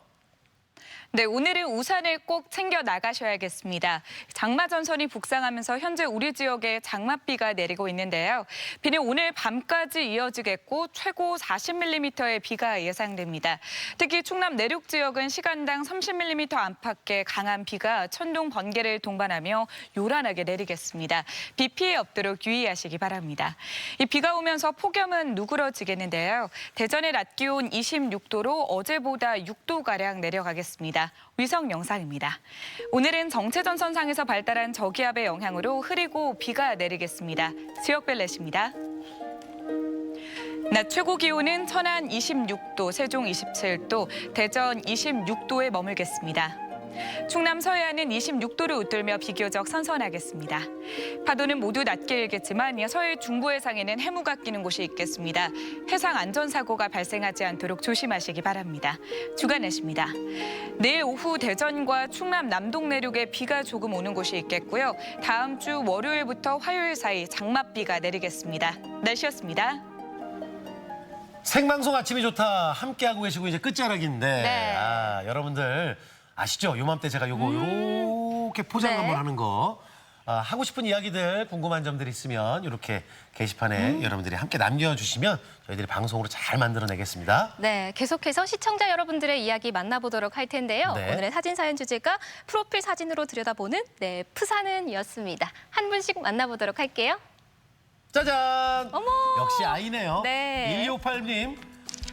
네, 오늘은 우산을 꼭 챙겨 나가셔야겠습니다. 장마 전선이 북상하면서 현재 우리 지역에 장맛비가 내리고 있는데요. 비는 오늘 밤까지 이어지겠고 최고 40mm의 비가 예상됩니다. 특히 충남 내륙 지역은 시간당 30mm 안팎의 강한 비가 천둥 번개를 동반하며 요란하게 내리겠습니다. 비 피해 없도록 유의하시기 바랍니다. 이 비가 오면서 폭염은 누그러지겠는데요. 대전의 낮 기온 26도로 어제보다 6도가량 내려가겠습니다. 위성 영상입니다. 오늘은 정체전선상에서 발달한 저기압의 영향으로 흐리고 비가 내리겠습니다. 지역별 날씨입니다. 낮 최고 기온은 천안 26도, 세종 27도, 대전 26도에 머물겠습니다. 충남 서해안은 26도를 웃돌며 비교적 선선하겠습니다. 파도는 모두 낮게 일겠지만 서해 중부 해상에는 해무가 끼는 곳이 있겠습니다. 해상 안전사고가 발생하지 않도록 조심하시기 바랍니다. 주간 날씨입니다. 내일 오후 대전과 충남 남동 내륙에 비가 조금 오는 곳이 있겠고요. 다음 주 월요일부터 화요일 사이 장맛비가 내리겠습니다. 날씨였습니다. 생방송 아침이 좋다 함께하고 계시고 이제 끝자락인데 네. 여러분들 아시죠? 요맘때 제가 요거 요렇게 포장 한번 하는 거 하고 싶은 이야기들 궁금한 점들 있으면 이렇게 게시판에 여러분들이 함께 남겨주시면 저희들이 방송으로 잘 만들어내겠습니다. 네, 계속해서 시청자 여러분들의 이야기 만나보도록 할 텐데요. 네. 오늘의 사진 사연 주제가 프로필 사진으로 들여다보는 푸사는이었습니다. 한 분씩 만나보도록 할게요. 짜잔! 어머! 역시 아이네요. 네. 1258님.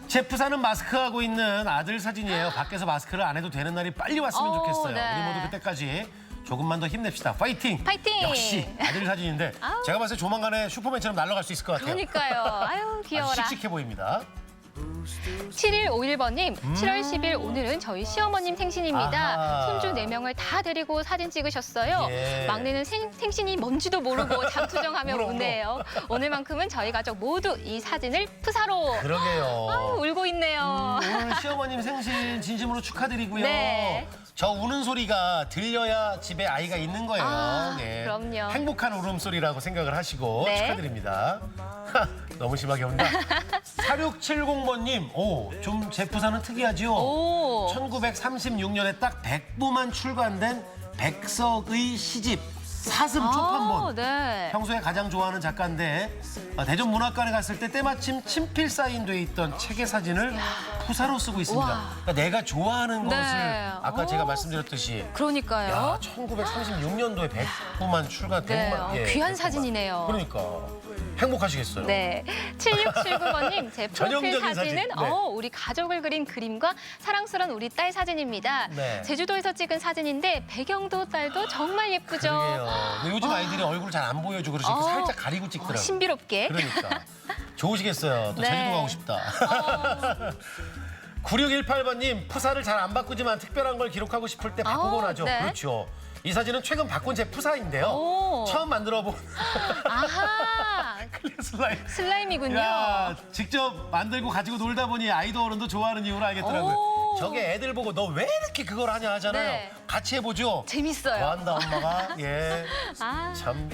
제 푸사는 마스크하고 있는 아들 사진이에요. 밖에서 마스크를 안 해도 되는 날이 빨리 왔으면 좋겠어요. 네. 우리 모두 그때까지 조금만 더 힘냅시다. 파이팅! 파이팅! 역시 아들 사진인데 아우. 제가 봤을 때 조만간에 슈퍼맨처럼 날아갈 수 있을 것 같아요. 그러니까요. 아유, 귀여워라. 아주 씩씩해 보입니다. 7151번님, 7월 10일 오늘은 저희 시어머님 생신입니다. 아하. 손주 4명을 다 데리고 사진 찍으셨어요. 예. 막내는 생신이 뭔지도 모르고 잠투정하며 울어, 우네요. 오늘만큼은 저희 가족 모두 이 사진을 푸사로. 그러게요. 아유, 울고 있네요. 오늘 시어머님 생신 진심으로 축하드리고요. 네. 저 우는 소리가 들려야 집에 아이가 있는 거예요. 네. 그럼요. 행복한 울음소리라고 생각을 하시고 네. 축하드립니다. 너무 심하게 온다. 4670번님, 좀 제 푸사는 특이하죠? 오. 1936년에 딱 100부만 출간된 백석의 시집 사슴 쪽한번. 네. 평소에 가장 좋아하는 작가인데 대전 문학관에 갔을 때 때마침 친필 사인돼 있던 책의 사진을 푸사로 쓰고 있습니다. 와. 그러니까 내가 좋아하는 네. 것을 아까 제가 말씀드렸듯이 그러니까요. 야, 1936년도에 100부만 출간, 네, 100만, 예, 귀한 100부만. 사진이네요. 그러니까 행복하시겠어요. 네, 7679번님, 제 프로필 전형적인 사진은 사진. 네. 우리 가족을 그린 그림과 사랑스러운 우리 딸 사진입니다. 네. 제주도에서 찍은 사진인데 배경도 딸도 정말 예쁘죠. 그러게요. 근데 요즘 아이들이 얼굴 잘 안 보여주고 그러시니까 살짝 가리고 찍더라고요. 신비롭게. 그러니까. 좋으시겠어요. 또 네. 제주도 가고 싶다. 9618번님, 푸사를 잘 안 바꾸지만 특별한 걸 기록하고 싶을 때 바꾸곤 하죠. 네. 그렇죠. 이 사진은 최근 바꾼 제 푸사인데요. 오. 처음 만들어 본 아하, 클레 슬라임. 슬라임이군요. 야, 직접 만들고 가지고 놀다 보니 아이도 어른도 좋아하는 이유를 알겠더라고요. 오. 저게 애들 보고 너 왜 이렇게 그걸 하냐 하잖아요. 네. 같이 해보죠. 재밌어요. 좋아한다 엄마가. 예. 아. 참.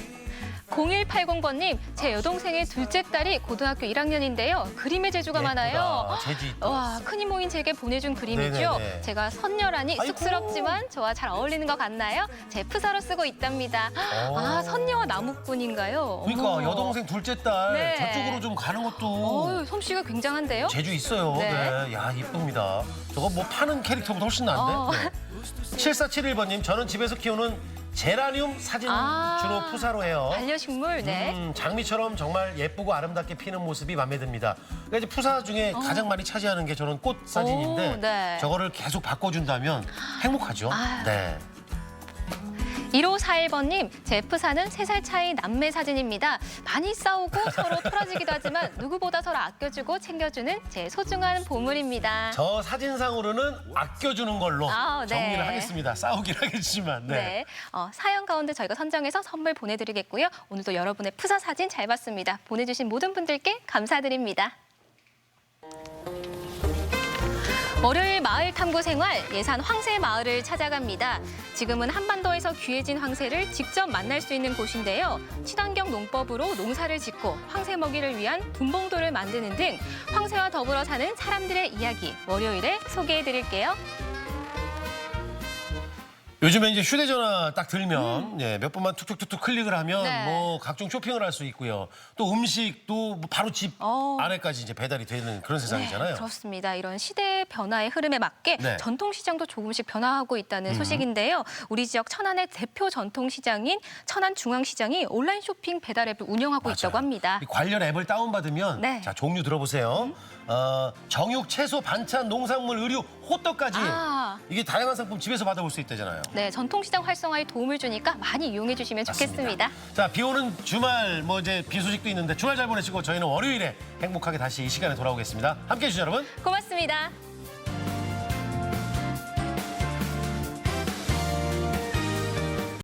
0180번님, 제 여동생의 둘째 딸이 고등학교 1학년인데요. 그림의 재주가 예쁘다. 많아요. 재주 있다. 와, 큰 이모인 제게 보내준 그림이죠. 네네네. 제가 선녀라니 아이고. 쑥스럽지만 저와 잘 어울리는 것 같나요? 제 푸사로 쓰고 있답니다. 아, 선녀와 나무꾼인가요? 그러니까 어머. 여동생 둘째 딸 네. 저쪽으로 좀 가는 것도 솜씨가 굉장한데요? 재주 있어요. 네. 네. 야, 이쁩니다. 저거 뭐 파는 캐릭터보다 훨씬 나은데? 네. 7471번님, 저는 집에서 키우는 제라늄 사진 주로 푸사로 해요. 반려식물, 네. 장미처럼 정말 예쁘고 아름답게 피는 모습이 마음에 듭니다. 그러니까 이제 푸사 중에 가장 많이 차지하는 게 저는 꽃 사진인데 오, 네. 저거를 계속 바꿔준다면 행복하죠. 아유. 네. 1541번님, 제 F사는 3살 차이 남매 사진입니다. 많이 싸우고 서로 토라지기도 하지만 누구보다 서로 아껴주고 챙겨주는 제 소중한 보물입니다. 저 사진상으로는 아껴주는 걸로 네. 정리를 하겠습니다. 싸우긴 하겠지만. 네. 네. 사연 가운데 저희가 선정해서 선물 보내드리겠고요. 오늘도 여러분의 F사 사진 잘 봤습니다. 보내주신 모든 분들께 감사드립니다. 월요일 마을 탐구 생활, 예산 황새 마을을 찾아갑니다. 지금은 한반도에서 귀해진 황새를 직접 만날 수 있는 곳인데요. 친환경 농법으로 농사를 짓고 황새 먹이를 위한 분봉도를 만드는 등 황새와 더불어 사는 사람들의 이야기, 월요일에 소개해드릴게요. 요즘에 이제 휴대전화 딱 들면 몇 번만 툭툭툭툭 클릭을 하면 네. 뭐 각종 쇼핑을 할 수 있고요. 또 음식도 뭐 바로 집 안에까지 이제 배달이 되는 그런 세상이잖아요. 네, 그렇습니다. 이런 시대의 변화의 흐름에 맞게 네. 전통시장도 조금씩 변화하고 있다는 소식인데요. 우리 지역 천안의 대표 전통시장인 천안중앙시장이 온라인 쇼핑 배달 앱을 운영하고 있다고 합니다. 이 관련 앱을 다운받으면 네. 자 종류 들어보세요. 정육, 채소, 반찬, 농산물, 의류, 호떡까지 이게 다양한 상품 집에서 받아볼 수 있다잖아요. 네, 전통시장 활성화에 도움을 주니까 많이 이용해 주시면 좋겠습니다. 자, 비 오는 주말 뭐 이제 비 소식도 있는데 주말 잘 보내시고 저희는 월요일에 행복하게 다시 이 시간에 돌아오겠습니다. 함께해 주신 여러분 고맙습니다.